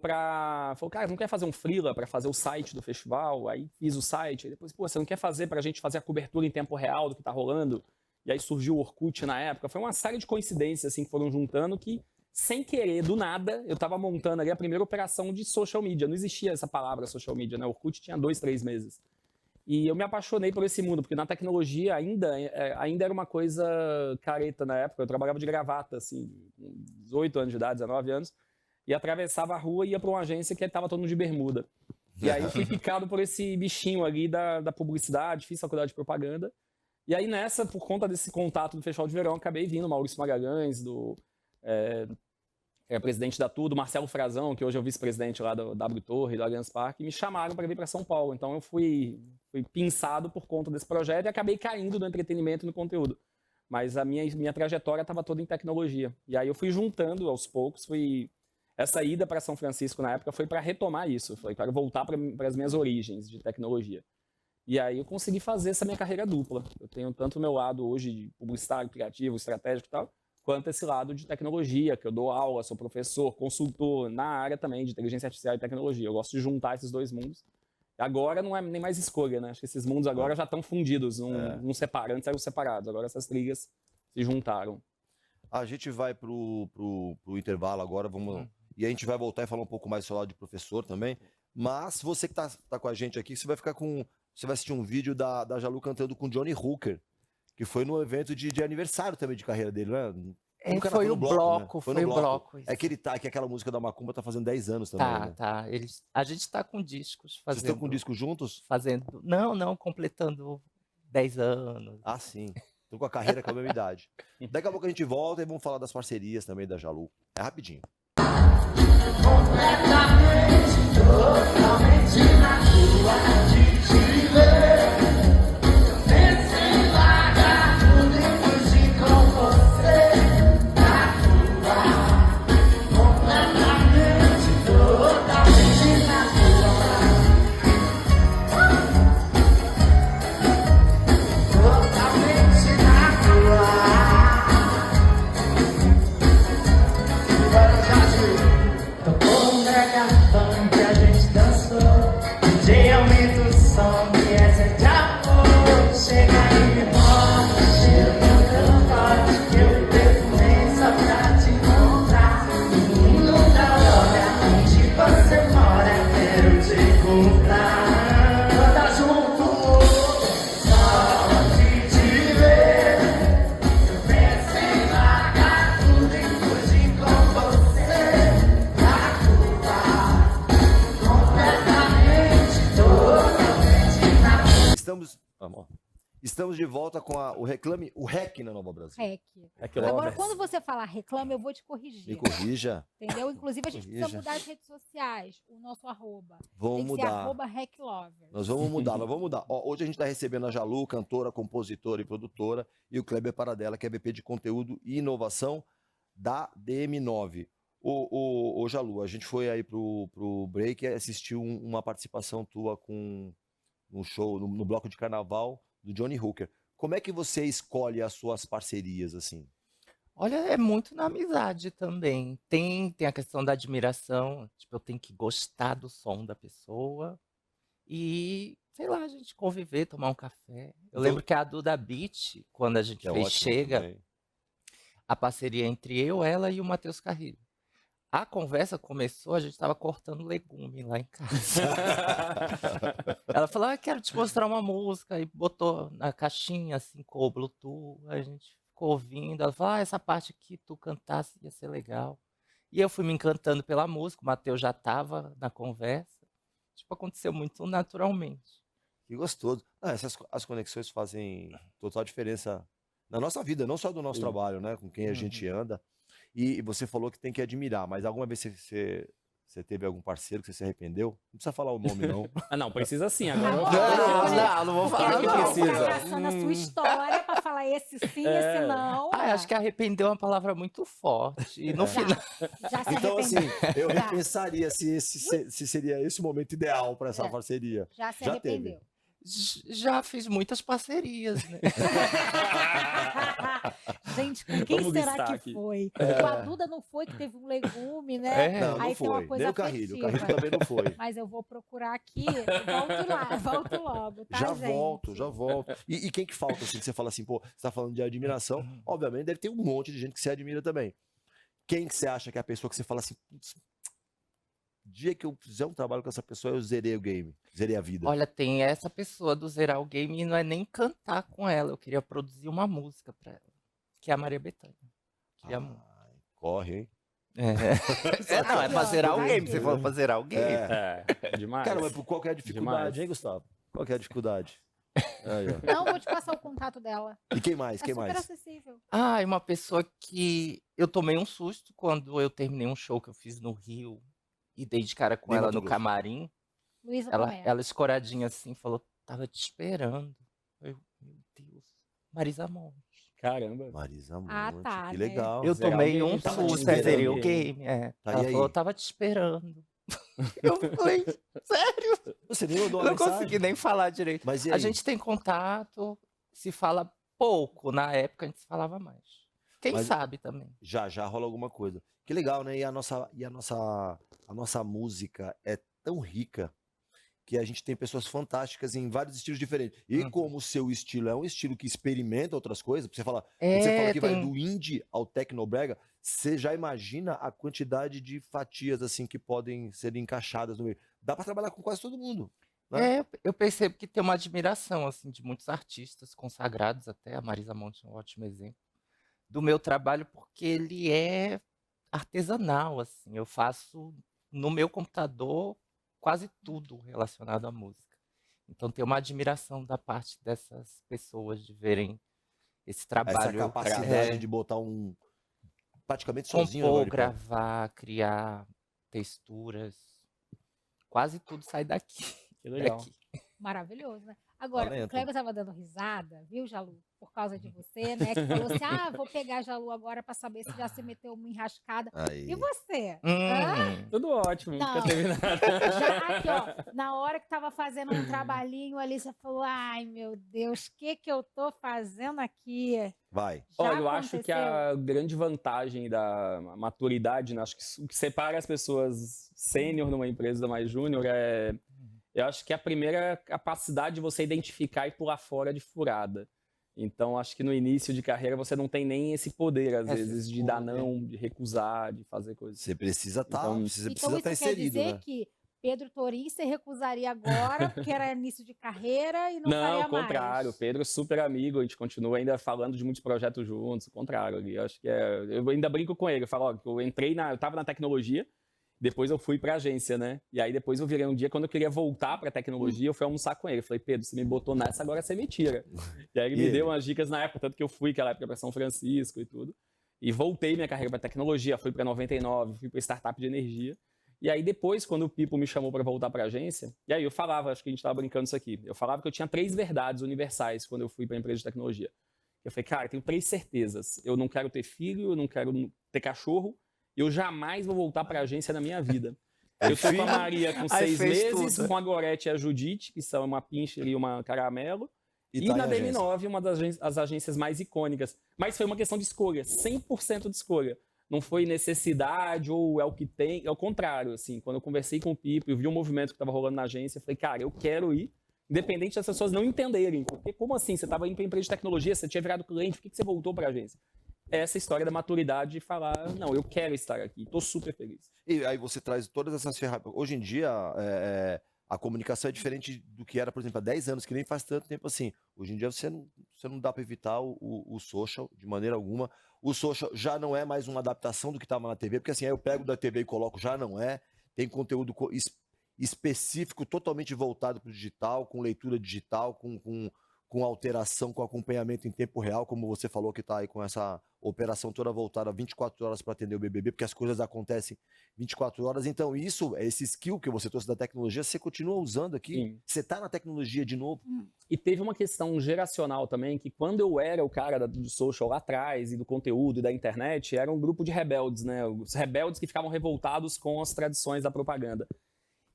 falou, cara, não quer fazer um freela para fazer o site do festival? Aí fiz o site, aí depois, pô, você não quer fazer pra gente fazer a cobertura em tempo real do que tá rolando? E aí surgiu o Orkut na época. Foi uma série de coincidências, assim, que foram juntando que, sem querer, do nada, eu tava montando ali a primeira operação de social media. Não existia essa palavra social media, né? O Orkut tinha 2, 3 meses. E eu me apaixonei por esse mundo, porque na tecnologia ainda era uma coisa careta na época. Eu trabalhava de gravata, assim, com 18 anos de idade, 19 anos. E atravessava a rua e ia para uma agência que estava todo mundo de bermuda. E aí eu fui picado por esse bichinho ali da publicidade, fiz faculdade de propaganda. E aí nessa, por conta desse contato do Festival de Verão, acabei vindo, Maurício Magalhães, que é presidente da Tudo, Marcelo Frazão, que hoje é o vice-presidente lá do W Torre, do Allianz Parque, me chamaram para vir para São Paulo. Então eu fui pinçado por conta desse projeto e acabei caindo no entretenimento e no conteúdo. Mas a minha trajetória estava toda em tecnologia. E aí eu fui juntando aos poucos, Essa ida para São Francisco na época foi para retomar isso, foi para voltar para as minhas origens de tecnologia. E aí eu consegui fazer essa minha carreira dupla. Eu tenho tanto o meu lado hoje de publicitário, criativo, estratégico e tal, quanto esse lado de tecnologia, que eu dou aula, sou professor, consultor na área também de inteligência artificial e tecnologia. Eu gosto de juntar esses dois mundos. Agora não é nem mais escolha, né? Acho que esses mundos agora já estão fundidos, não separam, antes eram separados, agora essas trilhas se juntaram. A gente vai pro intervalo agora, e a gente vai voltar e falar um pouco mais do seu lado de professor também. Mas você que tá com a gente aqui, você vai assistir um vídeo da Jalu cantando com Johnny Hooker, que foi no evento de aniversário também de carreira dele, né? Foi o bloco, né? foi o bloco. É que que aquela música da Macumba tá fazendo 10 anos também. Né? Tá. A gente tá com discos fazendo. Vocês estão com discos juntos? Não, completando 10 anos. Ah, sim. Estão com a carreira com a mesma idade. Daqui a pouco a gente volta e vamos falar das parcerias também da Jalu. É rapidinho. Totalmente na rua de te ver. Pensei em largar tudo e fugir com você na rua. Completamente, totalmente na rua. Totalmente na rua. Agora já tocou um reggaeton que a gente dançou. DJ aumenta o som que essa é de amor. Chega aí, me mostra, cheiro tão forte que eu perfumei só pra te encontrar. No mundo da hora, onde você mora, quero te encontrar. Toda junto, só de te ver. Eu pensei em largar tudo e fugir com você. Estamos de volta com o REC na Nova Brasil. REC. REC Agora, Lovers. quando você falar reclame, eu vou te corrigir. Me corrija. Entendeu? Inclusive, a gente precisa Corrija. mudar as redes sociais, o nosso arroba. Vamos Tem que ser mudar. arroba RECLovers. Nós vamos mudar. Ó, hoje a gente está recebendo a Jalu, cantora, compositora e produtora, e o Kleber Paradella, que é VP de Conteúdo e Inovação da DM9. Ô Jalu, a gente foi aí pro break e assistiu uma participação tua no show, no bloco de carnaval do Johnny Hooker. Como é que você escolhe as suas parcerias, assim? Olha, é muito na amizade também. Tem a questão da admiração, tipo, eu tenho que gostar do som da pessoa e, sei lá, a gente conviver, tomar um café. Eu lembro que a Duda Beat, quando a gente Que é fez ótimo Chega, também. a parceria entre eu, ela e o Matheus Carrilho. A conversa começou, a gente estava cortando legume lá em casa. Ela falou, quero te mostrar uma música, e botou na caixinha, assim, com o Bluetooth, a gente ficou ouvindo, ela falou, essa parte aqui tu cantasse ia ser legal. E eu fui me encantando pela música, o Matheus já estava na conversa, tipo, aconteceu muito naturalmente. Que gostoso. As conexões fazem total diferença na nossa vida, não só do nosso trabalho, né? Com quem a gente anda. E você falou que tem que admirar, mas alguma vez você Você teve algum parceiro que você se arrependeu? Não precisa falar o nome, não. Ah, não, precisa sim. Agora eu vou Não, falar. não vou Porque falar, aí não. você precisa. tá traçando a sua história pra falar esse sim, É. esse não. Acho que arrepender é uma palavra muito forte. E no Já, final. já se Então, assim, arrependeu. eu Já. repensaria se seria esse o momento ideal para essa É. parceria. Já se Já teve. arrependeu. Já fiz muitas parcerias, né? Gente, com quem Vamos será listar que aqui. foi? Com a Duda não foi, que teve um legume, né? É. Não, não Aí tem uma foi. coisa Nem o Carrilho. O Carrilho afetiva. também não foi. Mas eu vou procurar aqui, volto lá, volto logo, tá, Já gente? volto, já volto. E quem que falta, assim, que você fala assim, pô, você tá falando de admiração, obviamente deve ter um monte de gente que você admira também. Quem que você acha que é a pessoa que você fala assim, putz, dia que eu fizer um trabalho com essa pessoa, eu zerei o game, zerei a vida. Olha, tem essa pessoa do zerar o game e não é nem cantar com ela. Eu queria produzir uma música pra ela, que é a Maria Bethânia. Queria muito. Ai, corre, hein? Não, é pra zerar o Vai game. que- Você falou pra zerar o game. É, demais. Cara, mas qual que é a dificuldade, Demais. hein, Gustavo? Qual que é a dificuldade? Aí, ó. Não, vou te passar o contato dela. E quem mais? É Quem super mais? acessível. Ah, e uma pessoa que eu tomei um susto quando eu terminei um show que eu fiz no Rio e dei de cara com Em ela Mato no Grosso. camarim. Luísa Ela, Tomé. ela escoradinha assim, falou, tava te esperando. Eu, meu Deus, Marisa Monte. Caramba. Marisa Monte, Ah, tá, que né? legal. Eu zerar o tomei game, um tava te susto, esperando. zerei o game. Tá, Ela e falou, aí? tava te esperando. Eu falei, sério? Você nem mandou Eu uma não mensagem? consegui nem falar direito. Mas e A aí? gente tem contato, se fala pouco. Na época a gente se falava mais. Quem Mas- sabe também. Já rola alguma coisa. Que legal, né? E a nossa música é tão rica que a gente tem pessoas fantásticas em vários estilos diferentes. E Uhum. como o seu estilo é um estilo que experimenta outras coisas, você fala, quando você fala que vai do indie ao tecnobrega, você já imagina a quantidade de fatias assim que podem ser encaixadas no meio. Dá pra trabalhar com quase todo mundo. Né? Eu percebo que tem uma admiração assim de muitos artistas consagrados, até a Marisa Monte é um ótimo exemplo, do meu trabalho, porque ele é artesanal, assim. Eu faço no meu computador quase tudo relacionado à música. Então tem uma admiração da parte dessas pessoas de verem esse Essa trabalho capacidade de botar praticamente sozinho. no compor, negócio de palco. gravar, criar texturas. Quase tudo sai daqui. Que legal. daqui. Maravilhoso, né? Agora, Talento. o Kleber tava dando risada, viu, Jalu? Por causa de você, né? Que falou assim, vou pegar a Jalu agora pra saber se já se meteu uma enrascada. Aí. E você? Tudo ótimo, Não. nunca teve nada. Já aqui, ó, na hora que tava fazendo um trabalhinho ali, você falou, ai, meu Deus, o que que eu tô fazendo aqui? Vai. Já Olha, eu acho que aconteceu? a grande vantagem da maturidade, né, acho que o que separa as pessoas sênior numa empresa mais júnior é, eu acho que a primeira é a capacidade de você identificar e pular fora de furada. Então, acho que no início de carreira você não tem nem esse poder, às Essa vezes, de escolha. dar não, de recusar, de fazer coisas. Você precisa estar Então, Então precisa isso estar quer inserido, dizer né? que Pedro Torin você recusaria agora, porque era início de carreira e não Não, faria ao contrário. mais. Pedro é super amigo, a gente continua ainda falando de muitos projetos juntos, o contrário. Eu acho que eu ainda brinco com ele, eu falo, ó, que eu tava na tecnologia, depois eu fui pra agência, né? E aí depois eu virei um dia, quando eu queria voltar pra tecnologia, eu fui almoçar com ele. Eu falei, Pedro, você me botou nessa, agora você me tira. E aí ele E me ele? deu umas dicas na época, tanto que eu fui aquela época pra São Francisco e tudo. E voltei minha carreira pra tecnologia, fui pra 99, fui pra startup de energia. E aí depois, quando o Pipo me chamou pra voltar pra agência, e aí eu falava, acho que a gente tava brincando isso aqui, eu falava que eu tinha 3 verdades universais quando eu fui pra empresa de tecnologia. Eu falei, cara, eu tenho 3 certezas. Eu não quero ter filho, eu não quero ter cachorro, eu jamais vou voltar pra agência na minha vida. Eu tô com a Maria com Aí 6 fez meses, tudo. com a Gorete e a Judite, que são uma pincher e uma caramelo, e tá na em agência. DM9, uma das agências mais icônicas. Mas foi uma questão de escolha, 100% de escolha. Não foi necessidade ou é o que tem, é o contrário, assim. Quando eu conversei com o Pipo e vi o movimento que estava rolando na agência, eu falei, cara, eu quero ir, independente das pessoas não entenderem. Porque como assim? Você estava indo para empresa de tecnologia, você tinha virado cliente, por que você voltou para a agência? Essa história da maturidade de falar, não, eu quero estar aqui, estou super feliz. E aí você traz todas essas ferramentas. Hoje em dia, a comunicação é diferente do que era, por exemplo, há 10 anos, que nem faz tanto tempo assim. Hoje em dia você não dá para evitar o social de maneira alguma. O social já não é mais uma adaptação do que estava na TV, porque assim, aí eu pego da TV e coloco, já não é. Tem conteúdo específico, totalmente voltado para o digital, com leitura digital, com alteração, com acompanhamento em tempo real, como você falou que está aí com essa operação toda voltada 24 horas para atender o BBB, porque as coisas acontecem 24 horas. Então, esse skill que você trouxe da tecnologia, você continua usando aqui? Sim. Você está na tecnologia de novo? E teve uma questão geracional também, que quando eu era o cara do social lá atrás, e do conteúdo e da internet, era um grupo de rebeldes, né? Os rebeldes que ficavam revoltados com as tradições da propaganda.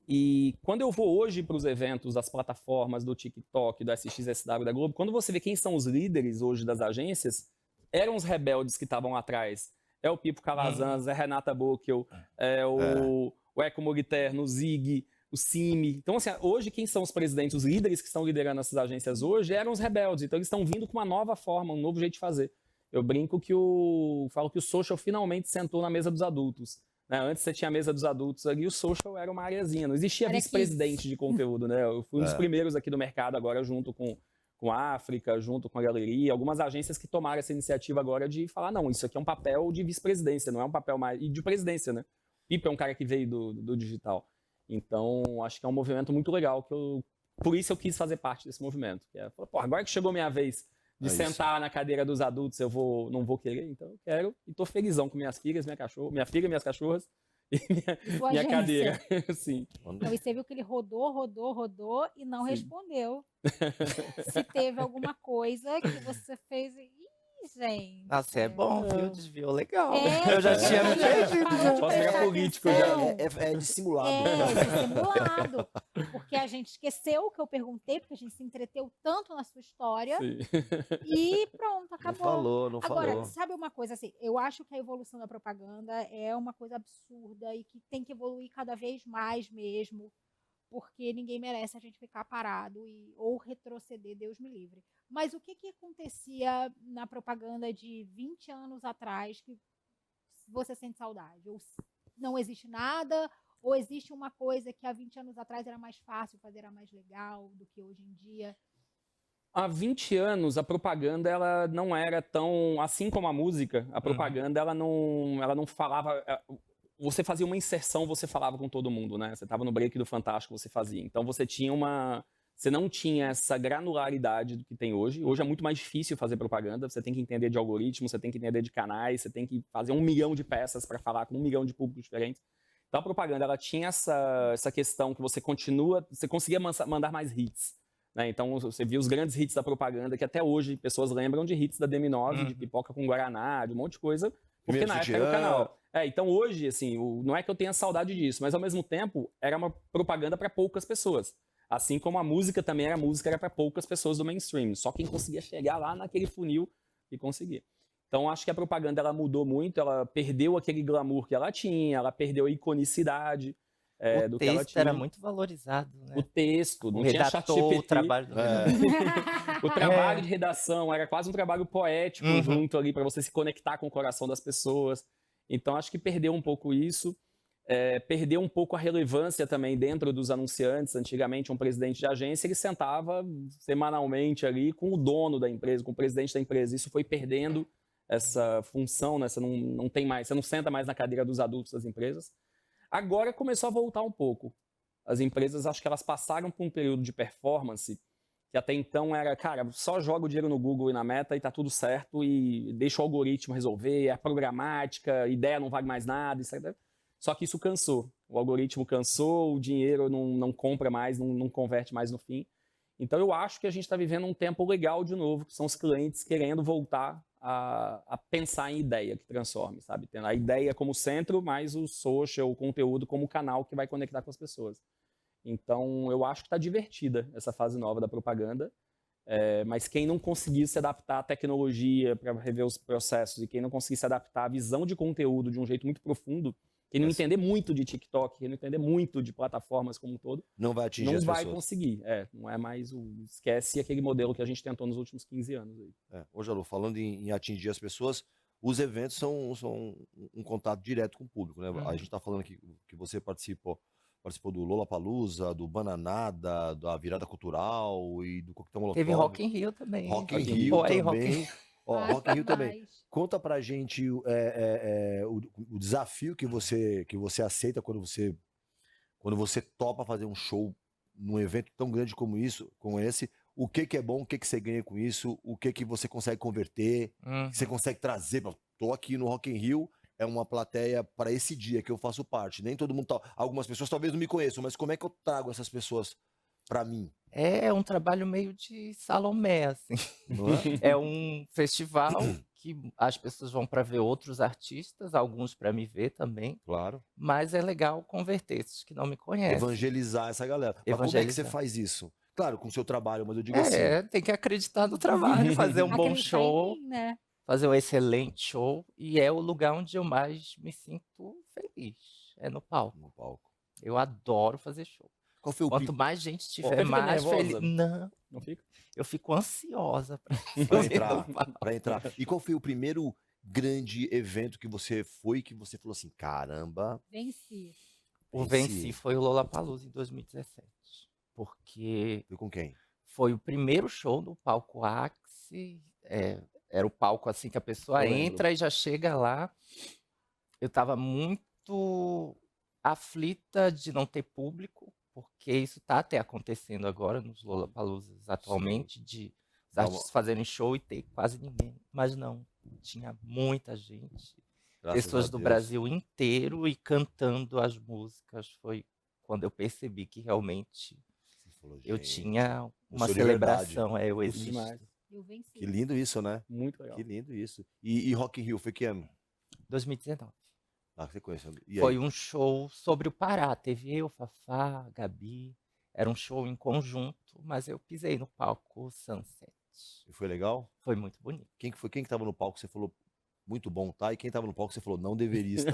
E quando eu vou hoje para os eventos das plataformas do TikTok, do SXSW, da Globo, quando você vê quem são os líderes hoje das agências, eram os rebeldes que estavam lá atrás. É o Pipo Calazans, é a Renata Bockel, é o Eco Moriterno, o Zig, o Cime. Então, assim, hoje quem são os presidentes, os líderes que estão liderando essas agências hoje eram os rebeldes. Então, eles estão vindo com uma nova forma, um novo jeito de fazer. Eu brinco falo que o social finalmente sentou na mesa dos adultos. Né? Antes você tinha a mesa dos adultos ali, o social era uma areazinha. Não existia vice-presidente de conteúdo, né? Eu fui um dos primeiros aqui do mercado agora, junto com a África, junto com a Galeria, algumas agências que tomaram essa iniciativa agora de falar, não, isso aqui é um papel de vice-presidência, não é um papel mais... E de presidência, né? Pipo é um cara que veio do digital. Então, acho que é um movimento muito legal, por isso eu quis fazer parte desse movimento. Que é, pô, agora que chegou minha vez de sentar na cadeira dos adultos, não vou querer, então eu quero, e tô felizão com minhas filhas, minha filha, minhas cachorras, e minha cadeira. Sim. Então, e você viu que ele rodou e não respondeu. Se teve alguma coisa que você fez... Ih, gente. Nossa, é bom, viu? Desviou legal. Eu já tinha me perdido. Posso virar político já. É dissimulado. Dissimulado. Porque a gente esqueceu o que eu perguntei, porque a gente se entreteu tanto na sua história. Sim. E pronto, acabou. Não Agora, falou. sabe uma coisa assim? Eu acho que a evolução da propaganda é uma coisa absurda e que tem que evoluir cada vez mais mesmo, porque ninguém merece a gente ficar parado ou retroceder, Deus me livre. Mas o que acontecia na propaganda de 20 anos atrás que você sente saudade? Ou não existe nada? Ou existe uma coisa que há 20 anos atrás era mais fácil fazer, era mais legal do que hoje em dia? Há 20 anos, a propaganda ela não era tão... Assim como a música, a propaganda ela não falava... Você fazia uma inserção, você falava com todo mundo, né? Você estava no break do Fantástico, você fazia. Então você não tinha essa granularidade do que tem hoje. Hoje é muito mais difícil fazer propaganda. Você tem que entender de algoritmos, você tem que entender de canais, você tem que fazer 1 milhão de peças para falar com 1 milhão de públicos diferentes. Então a propaganda ela tinha essa questão que você conseguia mandar mais hits. Né? Então você via os grandes hits da propaganda, que até hoje pessoas lembram de hits da DM9, de Pipoca com Guaraná, de um monte de coisa, porque na época era o canal. Então hoje, assim, não é que eu tenha saudade disso, mas ao mesmo tempo era uma propaganda para poucas pessoas. Assim como a música também era para poucas pessoas do mainstream. Só quem conseguia chegar lá naquele funil e conseguir. Então, acho que a propaganda ela mudou muito, ela perdeu aquele glamour que ela tinha, ela perdeu a iconicidade do que ela tinha. O texto era muito valorizado, né? O texto, não O tinha redator, ChatGPT. o trabalho do O trabalho de redação era quase um trabalho poético junto ali, para você se conectar com o coração das pessoas. Então, acho que perdeu um pouco isso. Perdeu um pouco a relevância também dentro dos anunciantes. Antigamente, um presidente de agência, ele sentava semanalmente ali com o dono da empresa, com o presidente da empresa. Isso foi perdendo essa função, né? Você não tem mais, você não senta mais na cadeira dos adultos das empresas. Agora começou a voltar um pouco. As empresas, acho que elas passaram por um período de performance que até então era, cara, só joga o dinheiro no Google e na Meta e tá tudo certo e deixa o algoritmo resolver, é programática, ideia não vale mais nada, etc. Só que isso cansou. O algoritmo cansou, o dinheiro não compra mais, não converte mais no fim. Então eu acho que a gente está vivendo um tempo legal de novo, que são os clientes querendo voltar a pensar em ideia que transforme, sabe? Tendo a ideia como centro, mais o social, o conteúdo como canal que vai conectar com as pessoas. Então eu acho que está divertida essa fase nova da propaganda, mas quem não conseguir se adaptar à tecnologia para rever os processos e quem não conseguir se adaptar à visão de conteúdo de um jeito muito profundo, quem não entender muito de TikTok, quem não entender muito de plataformas como um todo, não vai atingir não as vai pessoas. Conseguir. Não é mais esquece aquele modelo que a gente tentou nos últimos 15 anos. Aí. Ô, Jalu, falando em atingir as pessoas, os eventos são um contato direto com o público, né? A gente está falando aqui que você participou do Lollapalooza, do Bananada, da Virada Cultural e do Coquetel Molotov. Teve Rock in Rio também. Rock in Rio também. Rock in Rio também. Rapaz. Conta pra gente o desafio que você aceita quando você topa fazer um show num evento tão grande como esse, o que que é bom, o que que você ganha com isso, o que que você consegue converter, Uhum. que você consegue trazer. Tô aqui no Rock in Rio, é uma plateia para esse dia que eu faço parte. Nem todo mundo tá. Algumas pessoas talvez não me conheçam, mas como é que eu trago essas pessoas para mim? É um trabalho meio de Salomé, assim. Não é? É um festival que as pessoas vão para ver outros artistas, alguns para me ver também, Claro. mas é legal converter esses que não me conhecem. Evangelizar essa galera. Mas como é que você Evangelizar. faz isso? Claro, com o seu trabalho, mas eu digo assim. Tem que acreditar no trabalho, fazer um bom Acreditar em show, mim, né? fazer um excelente show, e é o lugar onde eu mais me sinto feliz, é no palco. No palco. Eu adoro fazer show. Qual foi o Quanto pico? mais gente Você tiver, fica mais nervosa? feliz. Não, Não fica? eu fico ansiosa pra Pra subir entrar, no palco. pra entrar. E qual foi o primeiro grande evento que você foi que você falou assim, caramba, Venci. O venci. Venci foi o Lollapalooza em 2017, porque Foi com quem? foi o primeiro show no palco Axie, era o palco assim que a pessoa Eu lembro. entra e já chega lá. Eu estava muito aflita de não ter público, porque isso está até acontecendo agora nos Lollapaloozas atualmente, de os Dá uma- artistas fazerem show e ter quase ninguém. Mas não, tinha muita gente, Graças pessoas a do Deus. Brasil inteiro e cantando as músicas. Foi quando eu percebi que realmente Você falou, eu "Gente, tinha uma sou de verdade." celebração, eu Muito existo. demais. Eu venci. Que lindo isso, né? Muito legal. Que lindo isso. E Rock in Rio, foi que ano? 2019. Ah, você conhece. E Foi aí? um show sobre o Pará. Teve eu, Fafá, Gabi. Era um show em conjunto, mas eu pisei no palco Sunset. E foi legal? Foi muito bonito. Quem que foi? Quem que tava no palco? Você falou, muito bom, tá? E quem tava no palco, você falou, não deveria estar.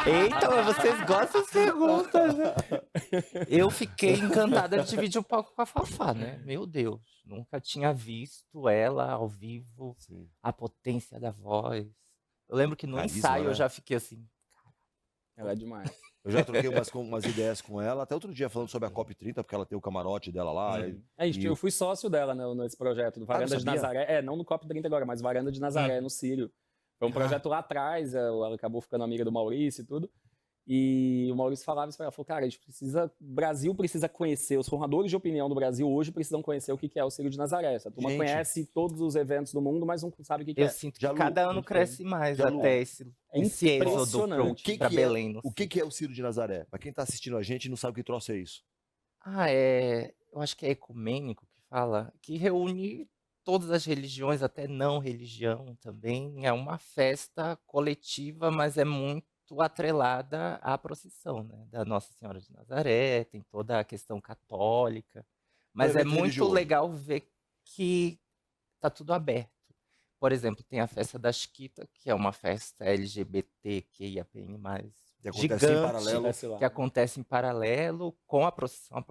Eita, mas vocês gostam das perguntas, né? Eu fiquei encantada de dividir o palco com a Fafá, né? Meu Deus, nunca tinha visto ela ao vivo, Sim. a potência da voz. Eu lembro que no Carisma, ensaio né? eu já fiquei assim. Ela é demais. Eu já troquei umas ideias com ela, até outro dia falando sobre a COP30, porque ela tem o camarote dela lá. Hum. e- Eu fui sócio dela nesse projeto, do Varanda de sabia? Nazaré. No COP30 agora, mas Varanda de Nazaré, no Sírio. Foi um projeto lá atrás, ela acabou ficando amiga do Maurício e tudo. E o Maurício falava isso pra ela, falou, cara, o Brasil precisa conhecer, os formadores de opinião do Brasil hoje precisam conhecer o que é o Sírio de Nazaré. Essa turma Gente. conhece todos os eventos do mundo, mas não sabe o que Eu é. sinto Já que cada Lu, ano cresce mais Já Lu, até esse é êxodo impressionante. Que pra que é- Belém. no O que é o Ciro de Nazaré? Pra quem tá assistindo a gente e não sabe o que troço é isso. Eu acho que é ecumênico que fala, que reúne todas as religiões, até não religião também. É uma festa coletiva, mas é muito atrelada à procissão, né? Da Nossa Senhora de Nazaré, tem toda a questão católica. Mas é evento muito religioso. legal ver que tá tudo aberto. Por exemplo, tem a festa da Chiquita, que é uma festa LGBTQIAPN+, Que acontece em gigante, paralelo. Acontece lá. que acontece em paralelo com a procissão.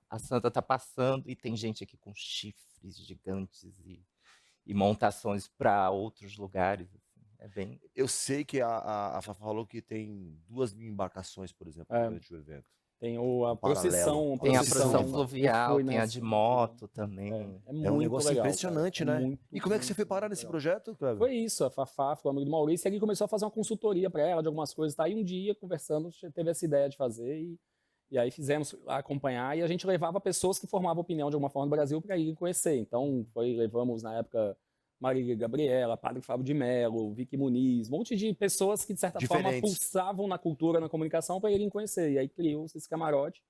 A santa tá passando e tem gente aqui com chifres gigantes e montações para outros lugares. Assim. É bem. Eu sei que a Fafá falou que tem 2.000 embarcações, por exemplo, É. durante o evento. Tem a Paralelo. procissão. Tem a procissão, procissão né? fluvial, Foi tem a nessa. de moto também. É muito um negócio legal, impressionante, cara. né? Muito, E como é que você muito, foi parar muito nesse legal. projeto, Cleber? Foi isso, a Fafá ficou amigo do Maurício, e ele começou a fazer uma consultoria para ela de algumas coisas, tá? E um dia, conversando, teve essa ideia de fazer, e aí fizemos fui lá acompanhar, e a gente levava pessoas que formavam opinião de alguma forma no Brasil para irem conhecer. Então, levamos na época Marília Gabriela, Padre Fábio de Mello, Vicky Muniz, um monte de pessoas que, de certa forma, Diferentes. pulsavam na cultura, na comunicação, para irem conhecer. E aí criou-se esse camarote,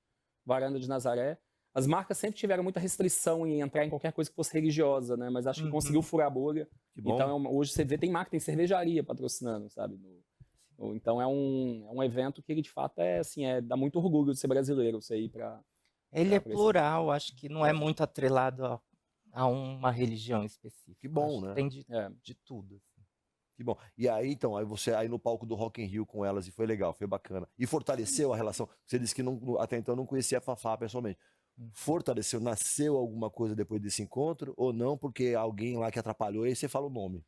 Varanda de Nazaré. As marcas sempre tiveram muita restrição em entrar em qualquer coisa que fosse religiosa, né? Mas acho que conseguiu furar a bolha. Que bom. Então, hoje você vê, tem marca, tem cervejaria patrocinando, sabe? Então, é um evento que ele, de fato, dá muito orgulho de ser brasileiro, você ir para... Ele é pra esse- plural, acho que não é muito atrelado a uma religião específica. Que bom, Acho que né? Tem de, É. de tudo. assim. Que bom. E aí, então, você aí no palco do Rock in Rio com elas e foi legal, foi bacana. E fortaleceu a relação. Você disse que até então não conhecia a Fafá pessoalmente. Fortaleceu, nasceu alguma coisa depois desse encontro ou não? Porque alguém lá que atrapalhou, aí você fala o nome.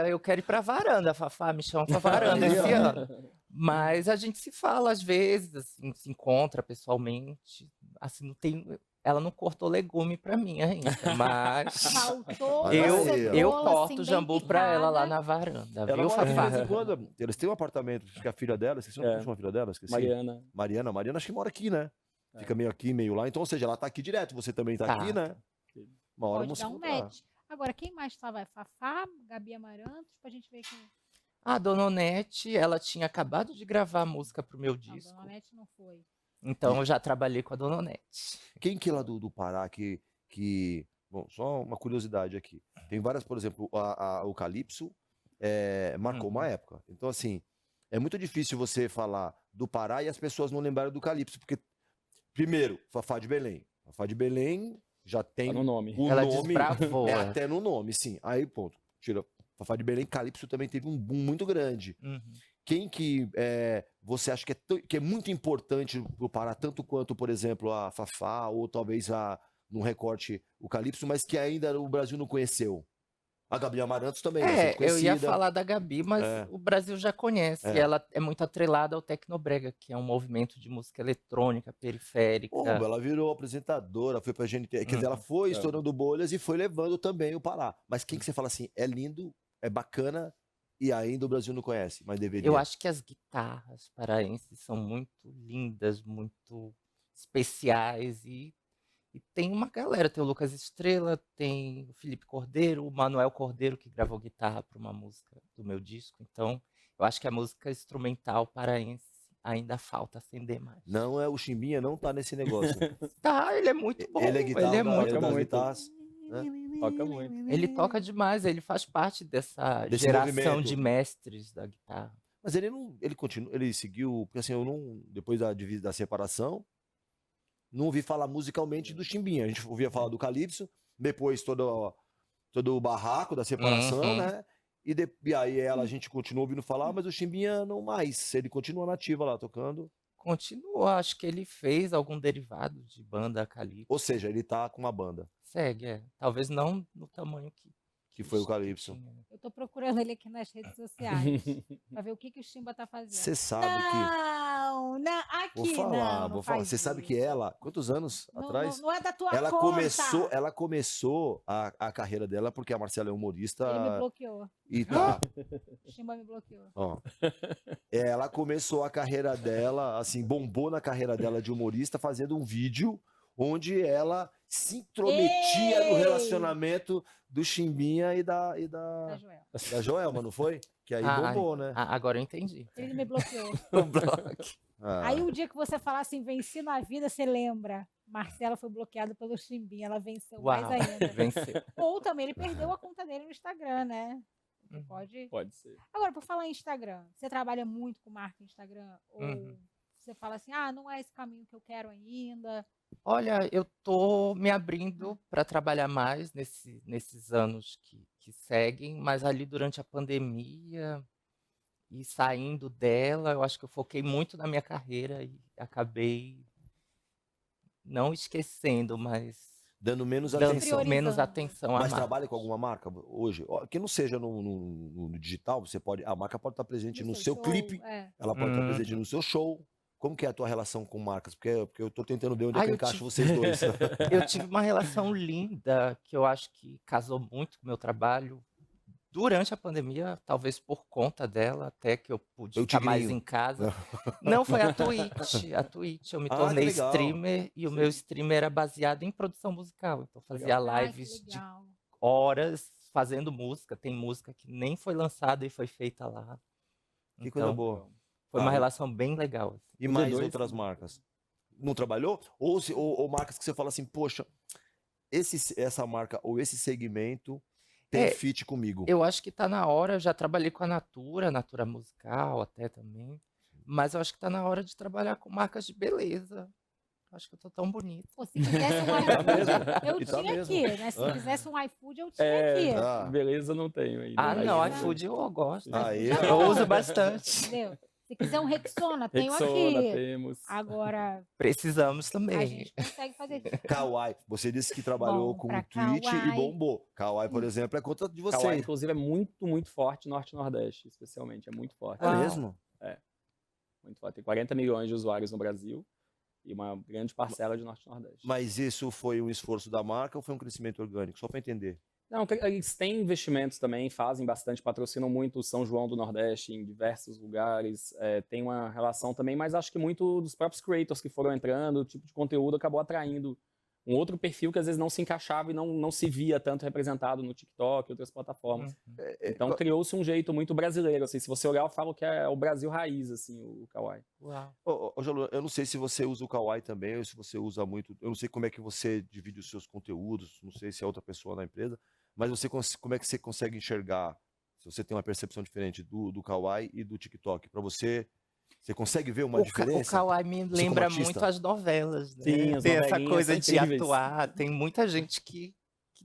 Eu quero ir pra varanda, Fafá, me chama pra varanda Aí, ó. esse ano. Mas a gente se fala às vezes, assim, se encontra pessoalmente. Assim, não tem. Ela não cortou legume pra mim ainda, mas Faltou Olha eu, uma aí, ó. eu cebola, corto assim, jambu bem pra ela lá picada. na varanda, Ela viu, mora de Fafá? vez em quando. Eles têm um apartamento, acho que a filha dela, esqueci o nome, É. chama a filha dela, esqueci. Mariana. Mariana acho que mora aqui, né? Fica meio aqui, meio lá. Então, ou seja, ela tá aqui direto, você também tá aqui, né? Uma hora Pode vamos se dar um encontrar. match. Agora, quem mais estava? Fafá, Gabi Amarantos, pra gente ver quem. A Dona Onete, ela tinha acabado de gravar a música pro meu Não, disco. Dona Onete não foi. Então eu já trabalhei com a Dona Onete. Quem que é lá do Pará que... Bom, só uma curiosidade aqui. Tem várias, por exemplo, o Calypso marcou uma época. Então, assim, é muito difícil você falar do Pará e as pessoas não lembrarem do Calypso, porque, primeiro, Fafá de Belém. Fafá de Belém já tem Tá no nome. o Ela nome, desbravou. até no nome, sim. Aí, ponto. Tira Fafá de Belém, Calypso também teve um boom muito grande. Uhum. Quem que você acha que é muito importante pro Pará, tanto quanto, por exemplo, a Fafá, ou talvez no recorte o Calypso, mas que ainda o Brasil não conheceu? A Gabi Amarantos também, bastante Eu ia conhecida. falar da Gabi, mas o Brasil já conhece. É. Ela é muito atrelada ao Tecnobrega, que é um movimento de música eletrônica, periférica. Pô, ela virou apresentadora, foi pra GNT. Quer dizer, ela foi estourando bolhas e foi levando também o Pará. Mas quem que você fala assim, é lindo, é bacana e ainda o Brasil não conhece, mas deveria? Eu acho que as guitarras paraenses são muito lindas, muito especiais e tem uma galera, tem o Lucas Estrela, tem o Felipe Cordeiro, o Manuel Cordeiro, que gravou guitarra para uma música do meu disco. Então, eu acho que a música instrumental paraense ainda falta acender mais. Não, o Chimbinha não tá nesse negócio. Tá, ele é muito bom. Ele é guitarra, ele é da- muito das muito. guitarras. Toca muito. Ele toca demais, ele faz parte dessa Desse geração movimento. de mestres da guitarra. Mas ele não, ele continua, ele seguiu, porque assim, eu não, depois da separação, não ouvi falar musicalmente do Chimbinha. A gente ouvia falar do Calypso, depois todo o barraco da separação, Uhum. né? E aí a gente continua ouvindo falar, mas o Chimbinha não mais. Ele continua nativa lá, tocando. Continua, acho que ele fez algum derivado de banda Calypso. Ou seja, ele tá com uma banda, Segue, Talvez não no tamanho que foi o Calypso. tinha, né? Eu tô procurando ele aqui nas redes sociais pra ver o que o Chimba tá fazendo. Você sabe que... Não, Vou aqui falar, não. vou falar. Você sabe que ela, quantos anos atrás? Não é da tua Ela conta. começou a carreira dela porque a Marcela é humorista Ele me bloqueou. e tá, O Chimba me bloqueou. ó. Ela começou a carreira dela, assim, bombou na carreira dela de humorista fazendo um vídeo onde ela se intrometia no Ei! relacionamento do Chimbinha e Da da Joel. Joelma, não foi? Que aí Ah, bombou, né? Agora eu entendi. Ele me bloqueou. O bloco. Ah, Aí o dia que você falar assim, venci na vida, você lembra. Marcela foi bloqueada pelo Chimbinha, ela venceu mais Uau, ainda. venceu. Ou também ele perdeu a conta dele no Instagram, né? Uhum. Pode. Pode ser. Agora, por falar em Instagram, você trabalha muito com marca Instagram? Ou Uhum. você fala assim, ah, não é esse caminho que eu quero ainda? Olha, eu tô me abrindo para trabalhar mais nesses anos que seguem, mas ali durante a pandemia e saindo dela, eu acho que eu foquei muito na minha carreira e acabei não esquecendo, mas dando menos dando atenção. menos Priorizando. atenção à Mas marca. trabalha com alguma marca hoje? Ó, que não seja no digital, a marca pode estar presente no seu show, clipe, é. ela pode estar presente no seu show. Como que é a tua relação com marcas? Porque eu tô tentando ver onde é que eu Eu encaixo tive- vocês dois. Eu tive uma relação linda que eu acho que casou muito com o meu trabalho durante a pandemia, talvez por conta dela, até que eu pude Eu ficar mais tigrinho. em casa. Não, foi a Twitch. A Twitch, eu me Ah, que tornei legal. streamer e o meu streamer era baseado em produção musical. Então eu fazia Ai, que lives de legal. horas fazendo música. Tem música que nem foi lançada e foi feita lá. Que coisa Então, boa. foi uma Ah, relação bem legal. assim. E O mais D2 outras marcas? Não trabalhou? Ou marcas que você fala assim, poxa, essa marca ou esse segmento tem É, fit comigo. Eu acho que tá na hora, eu já trabalhei com a Natura Musical até também, mas eu acho que tá na hora de trabalhar com marcas de beleza. Acho que eu tô tão bonita. Pô, se quisesse um Tá mesmo? iFood, eu E tá tinha mesmo. aqui, né? Se Ah. quisesse um iFood, eu tinha É, aqui. Ah. beleza, não tenho ainda. Ah, mas- não, Beleza. iFood eu gosto. Aí, Já Eu gosto. uso bastante. Entendeu? Se quiser um Rexona, tenho Rexona, aqui. temos. Agora, Precisamos a também. gente consegue fazer isso. Kawaii, você disse que trabalhou Bom, com pra o Twitch e Kawaii. bombou. Kawaii, por exemplo, é conta de Kawaii, vocês. inclusive, é muito, muito forte Norte e Nordeste, especialmente. É muito forte. É Uau. mesmo? Muito forte. Tem 40 milhões de usuários no Brasil e uma grande parcela de Norte e Nordeste. Mas isso foi um esforço da marca ou foi um crescimento orgânico? Só para entender. Não, eles têm investimentos também, fazem bastante, patrocinam muito o São João do Nordeste em diversos lugares, tem uma relação também, mas acho que muito dos próprios creators que foram entrando, o tipo de conteúdo acabou atraindo um outro perfil que às vezes não se encaixava e não se via tanto representado no TikTok e outras plataformas. Então criou-se um jeito muito brasileiro, assim, se você olhar eu falo que é o Brasil raiz, assim, o Kawaii. Uau. Ô, Jalu, eu não sei se você usa o Kawaii também, ou se você usa muito. Eu não sei como é que você divide os seus conteúdos, não sei se é outra pessoa na empresa, mas como é que você consegue enxergar, se você tem uma percepção diferente do Kawaii e do TikTok? Para você consegue ver uma O diferença? Kawaii me Você como lembra artista? muito as novelas, né? Sim, as Tem essa novelinhas coisa são de incríveis. atuar. Tem muita gente que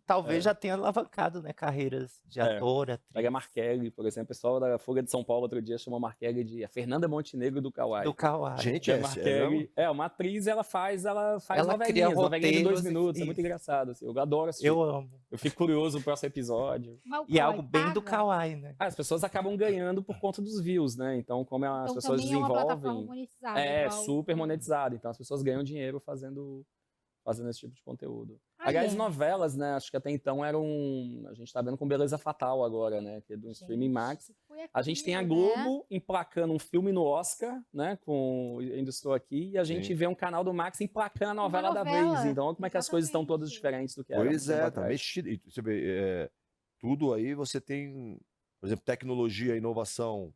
talvez já tenha alavancado, né? Carreiras de ator, Pega atriz. a Markelly, por exemplo, o pessoal da Folha de São Paulo outro dia chamou a Markelly de a Fernanda Montenegro do Kawaii. Do Kawaii. Gente, Que a é Markelly uma atriz, ela faz Ela novelinhas, cria novelinha de 2 roteiros e- minutos, é muito isso. engraçado, assim, eu adoro assistir. Eu amo. Eu fico curioso pro próximo episódio. Mas o E é Kawaii algo bem do paga? Kawaii, né? As pessoas acabam ganhando por conta dos views, né? Então, como as Então pessoas também é uma plataforma desenvolvem, monetizada. é igual- super monetizado. Então, as pessoas ganham dinheiro fazendo esse tipo de conteúdo. Ah, Aliás, é. novelas, né? Acho que até então a gente tá vendo com Beleza Fatal agora, né? Que é do Streaming Max. Foi A gente tem a aquilo, Globo emplacando um filme no Oscar, né? Com Ainda Estou Aqui, e a gente Sim. vê um canal do Max emplacando a novela da novela, vez. Então, olha como é que as coisas estão todas exatamente. diferentes do que era. Pois um tempo é, tá atrás. mexido. E você vê, tudo aí você tem, por exemplo, tecnologia, inovação,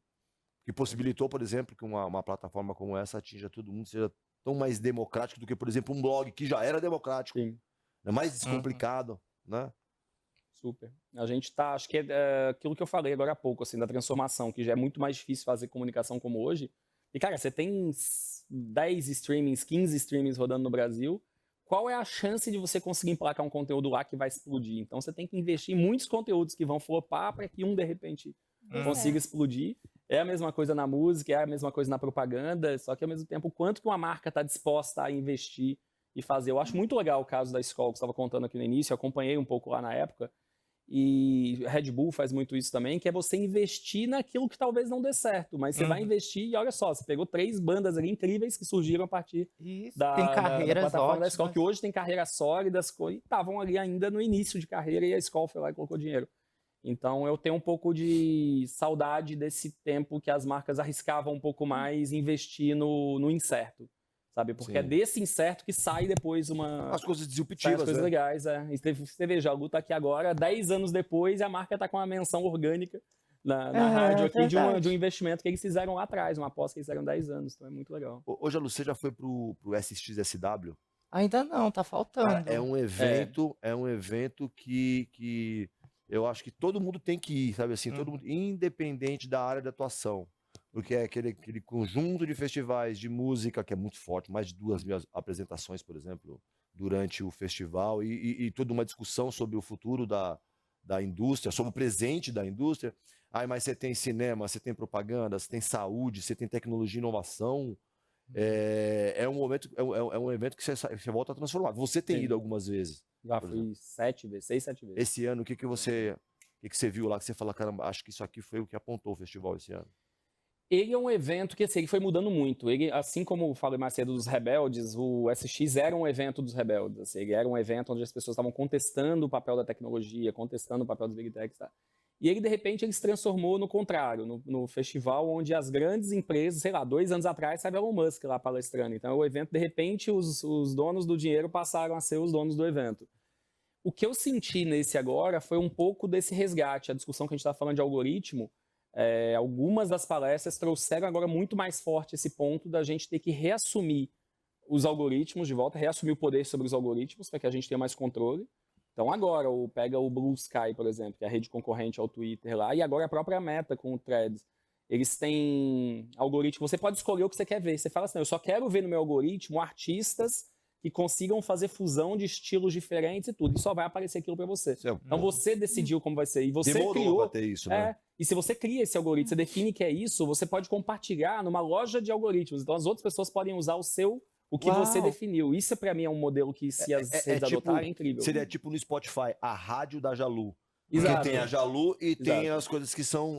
que possibilitou, por exemplo, que uma plataforma como essa atinja todo mundo, seja tão mais democrático do que, por exemplo, um blog que já era democrático, Sim. é mais descomplicado, né? Super. A gente tá, acho que é aquilo que eu falei agora há pouco, assim, da transformação, que já é muito mais difícil fazer comunicação como hoje. E, cara, você tem 10 streamings, 15 streamings rodando no Brasil, qual é a chance de você conseguir emplacar um conteúdo lá que vai explodir? Então, você tem que investir em muitos conteúdos que vão flopar para que de repente, consiga explodir. É a mesma coisa na música, é a mesma coisa na propaganda, só que, ao mesmo tempo, o quanto que uma marca está disposta a investir e fazer. Eu acho muito legal o caso da escola que você estava contando aqui no início, eu acompanhei um pouco lá na época, e Red Bull faz muito isso também, que é você investir naquilo que talvez não dê certo, mas você vai investir e olha só, você pegou 3 bandas ali incríveis que surgiram a partir Isso. da Tem carreiras plataforma da ótimas. escola, que hoje tem carreiras sólidas, e estavam ali ainda no início de carreira e a escola foi lá e colocou dinheiro. Então eu tenho um pouco de saudade desse tempo que as marcas arriscavam um pouco mais e investir no incerto, sabe? Porque é Sim. desse incerto que sai depois As coisas sai as disruptivas, coisas né? legais, E você veja, a Lu tá aqui agora, 10 anos depois, e a marca tá com uma menção orgânica na rádio aqui de um investimento que eles fizeram lá atrás, uma aposta que eles fizeram 10 anos, então é muito legal. Hoje a Lu, você já foi pro SXSW? Ainda não, tá faltando. É um evento que eu acho que todo mundo tem que ir, sabe assim, todo mundo, independente da área de atuação. Porque é aquele conjunto de festivais de música que é muito forte, mais de 2.000 apresentações, por exemplo, durante o festival, e toda uma discussão sobre o futuro da indústria, sobre o presente da indústria. Aí, mas você tem cinema, você tem propaganda, você tem saúde, você tem tecnologia e inovação. É um evento que você volta a transformar. Você tem Sim. ido algumas vezes. Já Por fui 6, 7 vezes. Esse ano, o que você viu lá que você fala, caramba, acho que isso aqui foi o que apontou o festival esse ano? Ele é um evento que assim, ele foi mudando muito. Ele, assim como eu falei mais cedo dos rebeldes, o SX era um evento dos rebeldes. Assim, ele era um evento onde as pessoas estavam contestando o papel da tecnologia, contestando o papel dos big techs. Tá? E ele, de repente, ele se transformou no contrário, no festival onde as grandes empresas, sei lá, 2 anos atrás, estava Elon Musk lá palestrando. Então, o evento, de repente, os donos do dinheiro passaram a ser os donos do evento. O que eu senti nesse agora foi um pouco desse resgate, a discussão que a gente está falando de algoritmo. Algumas das palestras trouxeram agora muito mais forte esse ponto da gente ter que reassumir os algoritmos de volta, reassumir o poder sobre os algoritmos para que a gente tenha mais controle. Então agora, pega o Blue Sky, por exemplo, que é a rede concorrente ao Twitter lá, e agora a própria Meta com o Threads. Eles têm algoritmo, você pode escolher o que você quer ver. Você fala assim, eu só quero ver no meu algoritmo artistas que consigam fazer fusão de estilos diferentes e tudo. E só vai aparecer aquilo para você. Então você decidiu como vai ser. E você Demorou criou. pra ter isso, né? E se você cria esse algoritmo, você define que é isso, você pode compartilhar numa loja de algoritmos. Então as outras pessoas podem usar o que você definiu. Isso para mim é um modelo que se as redes adotarem é incrível. Seria tipo no Spotify, a rádio da Jalu. Exato. Porque tem a Jalu e tem Exato. as coisas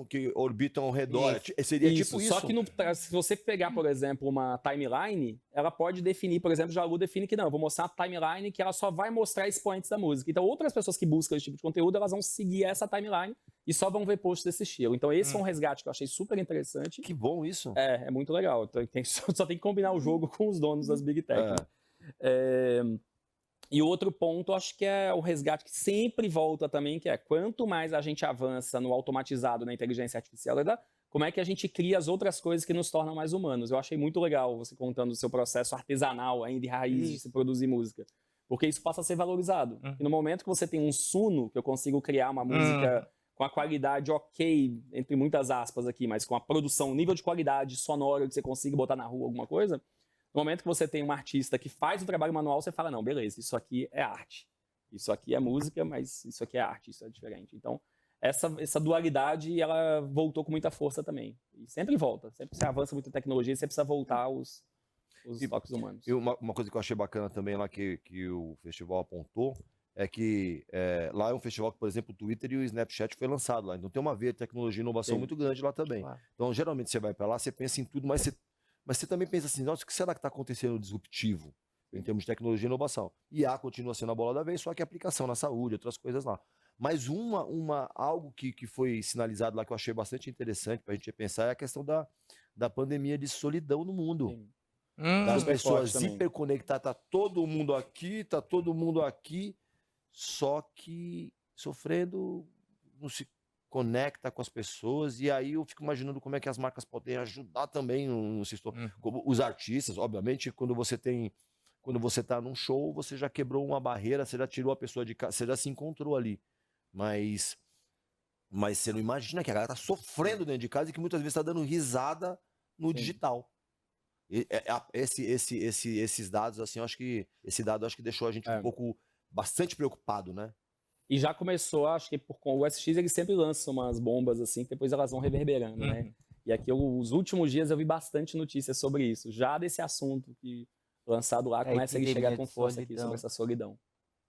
que orbitam ao redor. Seria tipo isso. Só que se você pegar, por exemplo, uma timeline, ela pode definir, por exemplo, Jalu define que não, eu vou mostrar uma timeline que ela só vai mostrar expoentes da música. Então, outras pessoas que buscam esse tipo de conteúdo, elas vão seguir essa timeline e só vão ver posts desse estilo. Então, esse é um resgate que eu achei super interessante. Que bom isso. É muito legal. Só tem que combinar o jogo com os donos das Big Tech. né? E o outro ponto, acho que é o resgate que sempre volta também, que é quanto mais a gente avança no automatizado, na inteligência artificial, como é que a gente cria as outras coisas que nos tornam mais humanos. Eu achei muito legal você contando o seu processo artesanal, ainda de raiz, de se produzir música. Porque isso passa a ser valorizado. E no momento que você tem um Suno, que eu consigo criar uma música com a qualidade ok, entre muitas aspas aqui, mas com a produção, nível de qualidade sonora que você consiga botar na rua alguma coisa, no momento que você tem um artista que faz o trabalho manual, você fala, não, beleza, isso aqui é arte. Isso aqui é música, mas isso aqui é arte, isso é diferente. Então, essa dualidade, ela voltou com muita força também. E sempre volta. Sempre que você avança muito em tecnologia, você precisa voltar os toques humanos. E uma coisa que eu achei bacana também lá que o festival apontou é que lá é um festival que, por exemplo, o Twitter e o Snapchat foi lançado lá. Então tem uma veia de tecnologia e inovação muito grande lá também. Claro. Então, geralmente, você vai para lá, você pensa em tudo, mas você também pensa assim, nossa, o que será que está acontecendo disruptivo em termos de tecnologia e inovação? IA continua sendo a bola da vez, só que aplicação na saúde, outras coisas lá. Mas algo que foi sinalizado lá que eu achei bastante interessante para a gente pensar é a questão da pandemia de solidão no mundo. Sim. Das Super pessoas forte também. hiperconectadas, tá todo mundo aqui, só que sofrendo, não se conecta com as pessoas, e aí eu fico imaginando como é que as marcas podem ajudar também no setor. Como os artistas, obviamente, quando você tá num show, você já quebrou uma barreira, você já tirou a pessoa de casa, você já se encontrou ali. Mas você não imagina que a galera tá sofrendo dentro de casa e que muitas vezes tá dando risada no digital. Esses dados, assim, eu acho que esse dado acho que deixou a gente bastante preocupado, né? E já começou, acho que com o USX eles sempre lançam umas bombas assim, que depois elas vão reverberando, né? E aqui, os últimos dias eu vi bastante notícias sobre isso, já desse assunto que lançado lá começa a chegar com força aqui sobre essa solidão.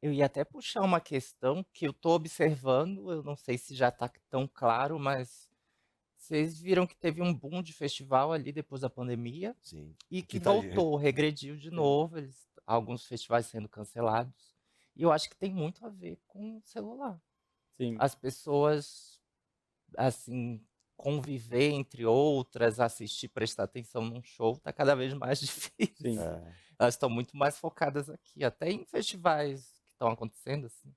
Eu ia até puxar uma questão que eu tô observando, eu não sei se já tá tão claro, mas vocês viram que teve um boom de festival ali depois da pandemia Sim. e que tá- voltou, regrediu de novo, alguns festivais sendo cancelados. E eu acho que tem muito a ver com o celular. Sim. As pessoas, assim, conviver entre outras, assistir, prestar atenção num show, tá cada vez mais difícil. Sim. Elas estão muito mais focadas aqui, até em festivais que estão acontecendo, assim.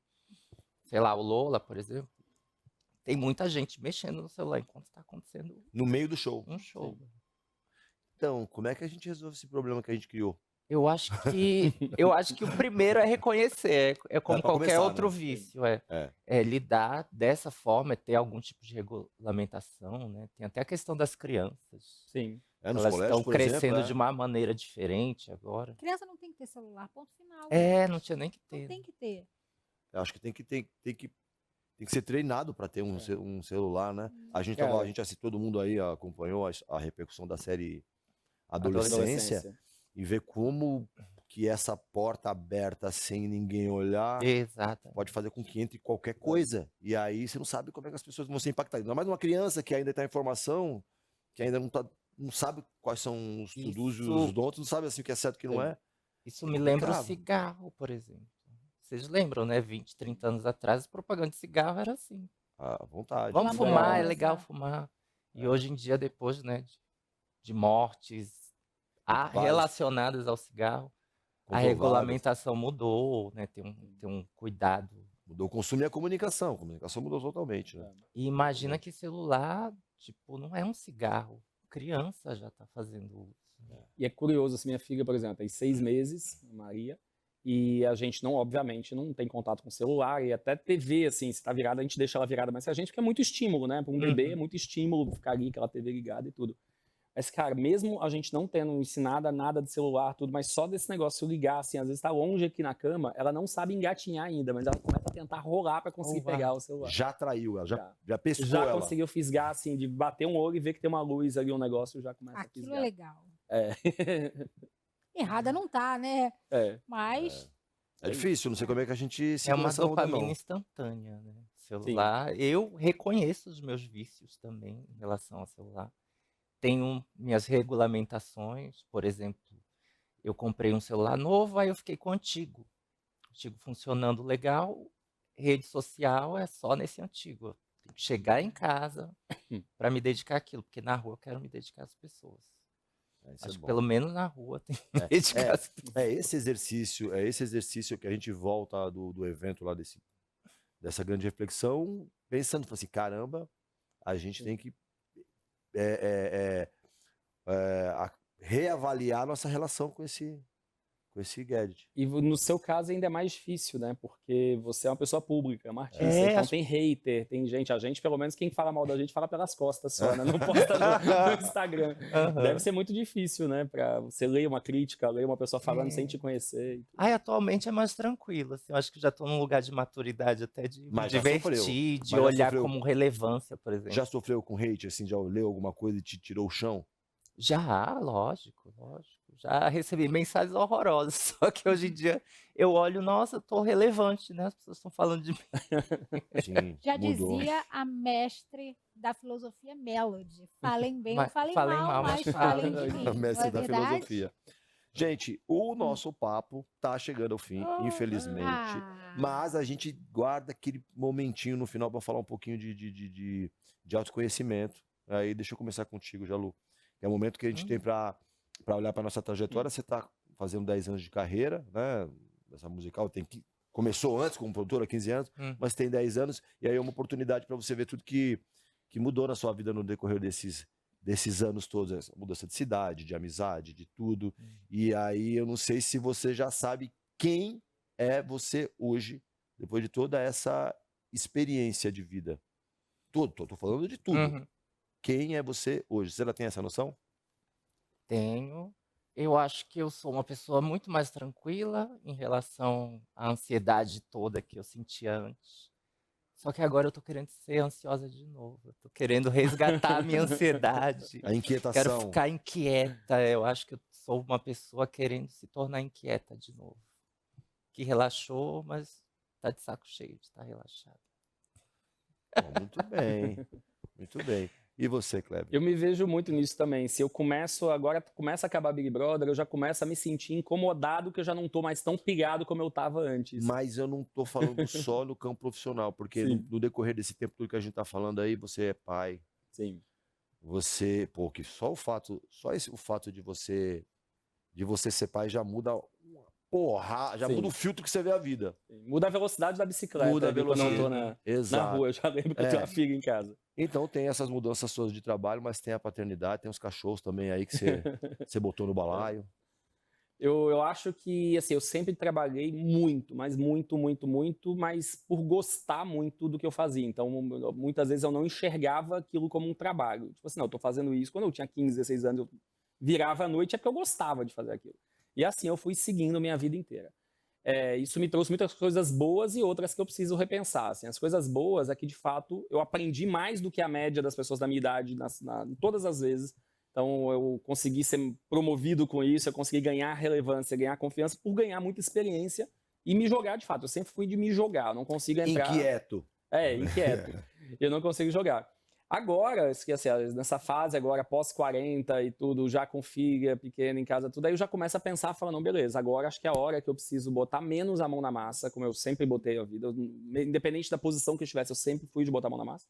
Sei lá, o Lola, por exemplo. Tem muita gente mexendo no celular enquanto está acontecendo No meio do show. um show. Então, como é que a gente resolve esse problema que a gente criou? Eu acho que o primeiro é reconhecer, é como pra qualquer começar, outro né? vício, é lidar dessa forma, é ter algum tipo de regulamentação, né? Tem até a questão das crianças. Sim. Nos Elas colégios, estão por crescendo exemplo, de uma maneira diferente agora. Criança não tem que ter celular, ponto final. Não tinha nem que ter. Não tem que ter. Eu acho que tem que ser treinado para ter um celular, né? A gente todo mundo aí acompanhou a repercussão da série Adolescência e ver como que essa porta aberta sem ninguém olhar Exato. pode fazer com que entre qualquer coisa. E aí você não sabe como é que as pessoas vão ser impactadas. Ainda mais uma criança que ainda está em formação, que ainda não sabe quais são os to-dos e os don'ts, não sabe assim o que é certo e o que não é. Isso me lembra o complicado. cigarro, por exemplo. Vocês lembram, né? 20, 30 anos atrás, a propaganda de cigarro era assim. À vontade. Vamos Uma fumar, é beleza. legal fumar. E hoje em dia, depois, né, de mortes Várias. relacionadas ao cigarro, a Comprovadas. regulamentação mudou, né? Tem um cuidado. Mudou o consumo e a comunicação. A comunicação mudou totalmente, né? E imagina que celular, tipo, não é um cigarro. Criança já tá fazendo uso. E é curioso, assim, minha filha, por exemplo, tem 6 meses, a Maria, e a gente obviamente, não tem contato com o celular, e até TV, assim, se tá virada, a gente deixa ela virada, mas a gente, porque é muito estímulo, né? Para um bebê é muito estímulo ficar ali, aquela TV ligada e tudo. Mas, cara, mesmo a gente não tendo ensinado nada de celular, tudo, mas só desse negócio ligar, assim, às vezes tá longe aqui na cama, ela não sabe engatinhar ainda, mas ela começa a tentar rolar para conseguir pegar o celular. Já traiu ela, já pescou Já ela. conseguiu fisgar, assim, de bater um olho e ver que tem uma luz ali, um negócio, já começa a Aquilo fisgar. é legal. É. Errada não tá, né? É. Mas É difícil, não sei como é que a gente É segura uma essa onda, dopamina não. instantânea, né? celular. Eu reconheço os meus vícios também em relação ao celular. Tenho minhas regulamentações, por exemplo, eu comprei um celular novo, aí eu fiquei com o antigo. O antigo funcionando legal, rede social é só nesse antigo. Eu tenho que chegar em casa para me dedicar àquilo, porque na rua eu quero me dedicar às pessoas. Isso é Acho que bom. pelo menos na rua tem que me dedicar às pessoas. É esse exercício que a gente volta do evento lá dessa grande reflexão, pensando, assim, caramba, a gente tem que reavaliar a nossa relação com esse gadget. E no seu caso ainda é mais difícil, né? Porque você é uma pessoa pública, é uma artista. É, Então acho- tem hater, tem gente. A gente, pelo menos, quem fala mal da gente fala pelas costas só, né? Não posta no Instagram. Aham. Deve ser muito difícil, né? Pra você ler uma crítica, ler uma pessoa falando sem te conhecer. Ai, atualmente é mais tranquilo, assim, eu acho que já estou num lugar de maturidade até de me Mas já sofreu. divertir, de Mas já olhar sofreu. como relevância, por exemplo. Já sofreu com hate, assim, já leu alguma coisa e te tirou o chão? Já, lógico. Já recebi mensagens horrorosas, só que hoje em dia eu olho, nossa, eu tô relevante, né? As pessoas estão falando de mim. Sim, Já mudou. dizia a mestre da filosofia Melody. Falem bem ou Mas falem falem mal, mal, mas mas falem falem. de mim. A mestre Não é da verdade? filosofia. Gente, o nosso papo tá chegando ao fim, infelizmente. Ah, Mas a gente guarda aquele momentinho no final para falar um pouquinho de autoconhecimento. Aí deixa eu começar contigo, Jalu. É o momento que a gente tem para olhar para nossa trajetória. Você está fazendo 10 anos de carreira, né? Essa musical começou antes como produtora, 15 anos, mas tem 10 anos. E aí é uma oportunidade para você ver tudo que mudou na sua vida no decorrer desses anos todos. Essa mudança de cidade, de amizade, de tudo. E aí eu não sei se você já sabe quem é você hoje, depois de toda essa experiência de vida. Tô falando de tudo. Uhum. Quem é você hoje? Você já tem essa noção? Tenho. Eu acho que eu sou uma pessoa muito mais tranquila em relação à ansiedade toda que eu sentia antes. Só que agora eu tô querendo ser ansiosa de novo. Eu tô querendo resgatar a minha ansiedade. A Quero inquietação. ficar inquieta. Eu acho que eu sou uma pessoa querendo se tornar inquieta de novo. Que relaxou, mas tá de saco cheio de estar relaxado. Bom, muito bem. Muito bem. E você, Kleber? Eu me vejo muito nisso também. Se eu começa a acabar Big Brother, eu já começo a me sentir incomodado que eu já não tô mais tão pilhado como eu tava antes. Mas eu não tô falando só no campo profissional, porque Sim. no decorrer desse tempo todo que a gente tá falando aí, você é pai, Sim. você, pô, que o fato de você ser pai já muda já Sim. muda o filtro que você vê a vida. Muda a velocidade da bicicleta. Muda a ali quando eu não tô velocidade. na Exato. rua. Eu já lembro que eu tenho uma filha em casa. Então tem essas mudanças suas de trabalho, mas tem a paternidade, tem os cachorros também aí que você botou no balaio. Eu acho que, assim, eu sempre trabalhei muito, mas muito, muito, muito, mas por gostar muito do que eu fazia. Então, muitas vezes eu não enxergava aquilo como um trabalho. Tipo assim, não, eu tô fazendo isso. Quando eu tinha 15, 16 anos, eu virava à noite, é porque eu gostava de fazer aquilo. E assim eu fui seguindo minha vida inteira. Isso me trouxe muitas coisas boas e outras que eu preciso repensar. Assim, as coisas boas é que, de fato, eu aprendi mais do que a média das pessoas da minha idade, todas as vezes. Então, eu consegui ser promovido com isso, eu consegui ganhar relevância, ganhar confiança, por ganhar muita experiência e me jogar, de fato. Eu sempre fui de me jogar, eu não consigo entrar... Inquieto. Inquieto. Eu não consigo jogar. Agora, esqueci, nessa fase agora, pós 40 e tudo, já com filha pequena em casa, tudo, aí eu já começo a pensar, falando, não, beleza, agora acho que é a hora que eu preciso botar menos a mão na massa, como eu sempre botei a vida. Independente da posição que eu estivesse, eu sempre fui de botar a mão na massa.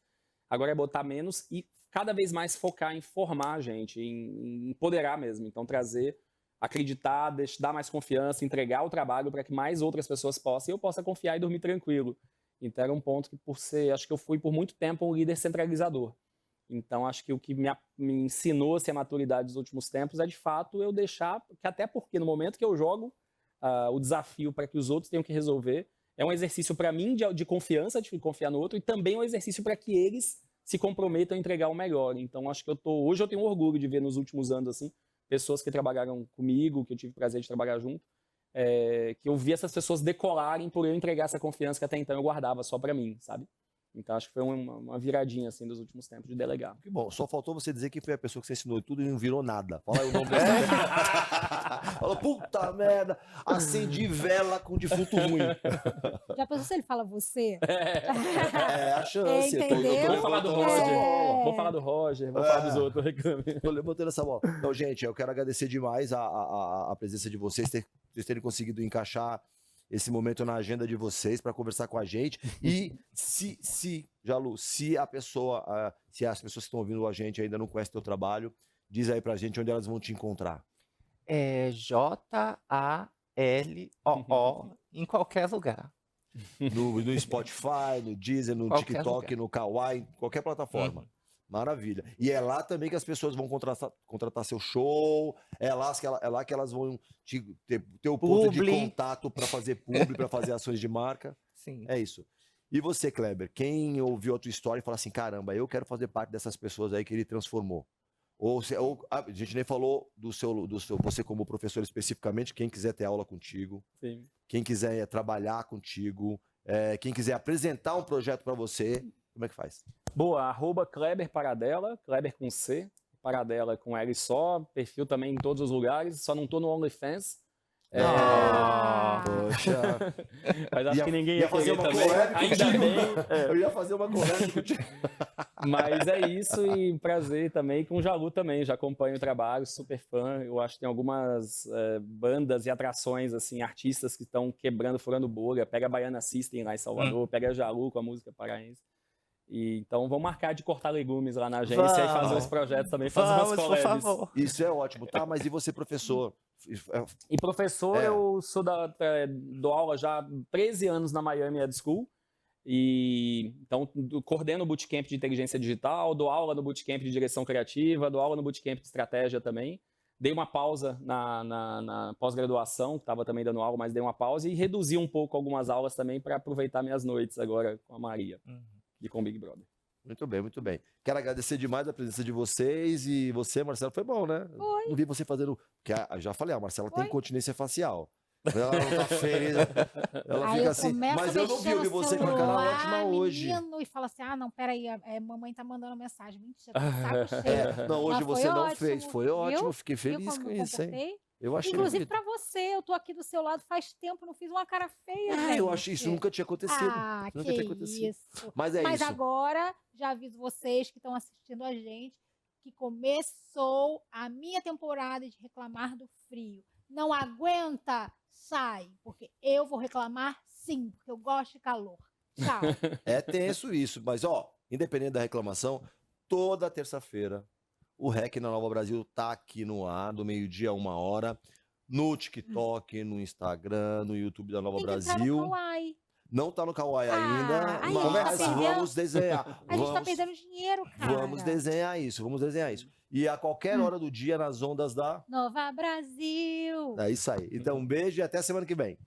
Agora é botar menos e cada vez mais focar em formar a gente, em empoderar mesmo. Então, trazer, acreditar, dar mais confiança, entregar o trabalho para que mais outras pessoas possam, e eu possa confiar e dormir tranquilo. Então, era um ponto que, acho que eu fui por muito tempo um líder centralizador. Então, acho que o que me ensinou a ser a maturidade dos últimos tempos é, de fato, eu deixar, que até porque no momento que eu jogo o desafio para que os outros tenham que resolver, é um exercício para mim de confiança, de confiar no outro, e também um exercício para que eles se comprometam a entregar o melhor. Então, acho que hoje eu tenho orgulho de ver nos últimos anos, assim, pessoas que trabalharam comigo, que eu tive o prazer de trabalhar junto, que eu vi essas pessoas decolarem por eu entregar essa confiança que até então eu guardava só para mim, sabe? Então acho que foi uma viradinha assim dos últimos tempos de delegar. Que bom, só faltou você dizer que foi a pessoa que você ensinou tudo e não virou nada. Fala aí o nome dele. Fala, puta merda, acendi vela com defunto ruim. Já pensou se ele fala você? É a chance. Entendeu? Vou falar do Roger, vou falar do Roger, vou falar dos outros. Tô levantando essa bola. Então, gente, eu quero agradecer demais a presença de vocês, vocês terem conseguido encaixar esse momento na agenda de vocês para conversar com a gente. E Jalu, se as pessoas que estão ouvindo a gente ainda não conhecem o teu trabalho, diz aí pra gente onde elas vão te encontrar. É JALOO em qualquer lugar. No Spotify, no Deezer, no Qualquer TikTok, lugar. no Kawaii, qualquer plataforma. Maravilha. E é lá também que as pessoas vão contratar seu show, é lá que elas vão ter o ponto de Publi. contato para fazer publi, para fazer ações de marca. Sim. É isso. E você, Kleber, quem ouviu a tua história e fala assim, caramba, eu quero fazer parte dessas pessoas aí que ele transformou. A gente nem falou do seu, você como professor especificamente, quem quiser ter aula contigo, Sim. quem quiser trabalhar contigo, quem quiser apresentar um projeto para você, como é que faz? Boa, @Kleber Paradela, Kleber com C, Paradela com L só, perfil também em todos os lugares, só não tô no OnlyFans. Poxa. Mas acho que ninguém ia fazer querer uma também. collab Ainda contigo. bem. Eu ia fazer uma collab contigo. Mas é isso, e um prazer também com o Jalu também, já acompanho o trabalho, super fã. Eu acho que tem algumas bandas e atrações, assim, artistas que estão quebrando, furando bolha. Pega a Baiana System lá em Salvador, pega a Jalu com a música paraense. E, então vamos marcar de cortar legumes lá na agência e fazer Vamos. uns projetos também, fazer umas Vamos, por collabs. favor. Isso é ótimo, tá? Mas e você, professor? E professor, É. eu dou aula já há 13 anos na Miami Ed School. E então coordeno o bootcamp de inteligência digital, dou aula no bootcamp de direção criativa, dou aula no bootcamp de estratégia também. Dei uma pausa na pós-graduação, estava também dando aula, mas dei uma pausa e reduzi um pouco algumas aulas também para aproveitar minhas noites agora com a Maria e com o Big Brother. Muito bem, muito bem. Quero agradecer demais a presença de vocês e você, Marcelo, foi bom, né? Foi. Não vi você fazendo... Porque já falei, a Marcela tem Foi. incontinência facial. Ela não tá feliz, ela Aí fica eu assim. começo Mas a eu não vi, eu vi mexer no você com a cara celular, ótima hoje. menino, e fala assim, não, peraí, mamãe tá mandando mensagem. Mentira, tá saco cheio. Não, hoje Mas foi você não ótimo, fez. Foi viu? ótimo, fiquei Viu feliz como com me isso, hein? comportei? Eu achei Inclusive bonito. pra você, eu tô aqui do seu lado faz tempo, não fiz uma cara feia, Eu gente. achei isso nunca tinha acontecido. Ah, nunca que tinha acontecido. isso. Mas é Mas isso. agora, já aviso vocês que estão assistindo a gente, que começou a minha temporada de reclamar do frio. Não aguenta? Sai, porque eu vou reclamar sim, porque eu gosto de calor. Tchau. É tenso isso, mas ó, independente da reclamação, toda terça-feira o REC na Nova Brasil tá aqui no ar, do meio-dia a 1h, no TikTok, no Instagram, no YouTube da Nova Tem que entrar Brasil. no Kawaii. Não tá no Kawaii Ah, ainda, aí mas tá perdendo- vamos desenhar. A gente tá perdendo dinheiro, cara. Vamos desenhar isso, vamos desenhar isso. E a qualquer hora do dia nas ondas da... Nova Brasil. É isso aí. Então um beijo e até semana que vem.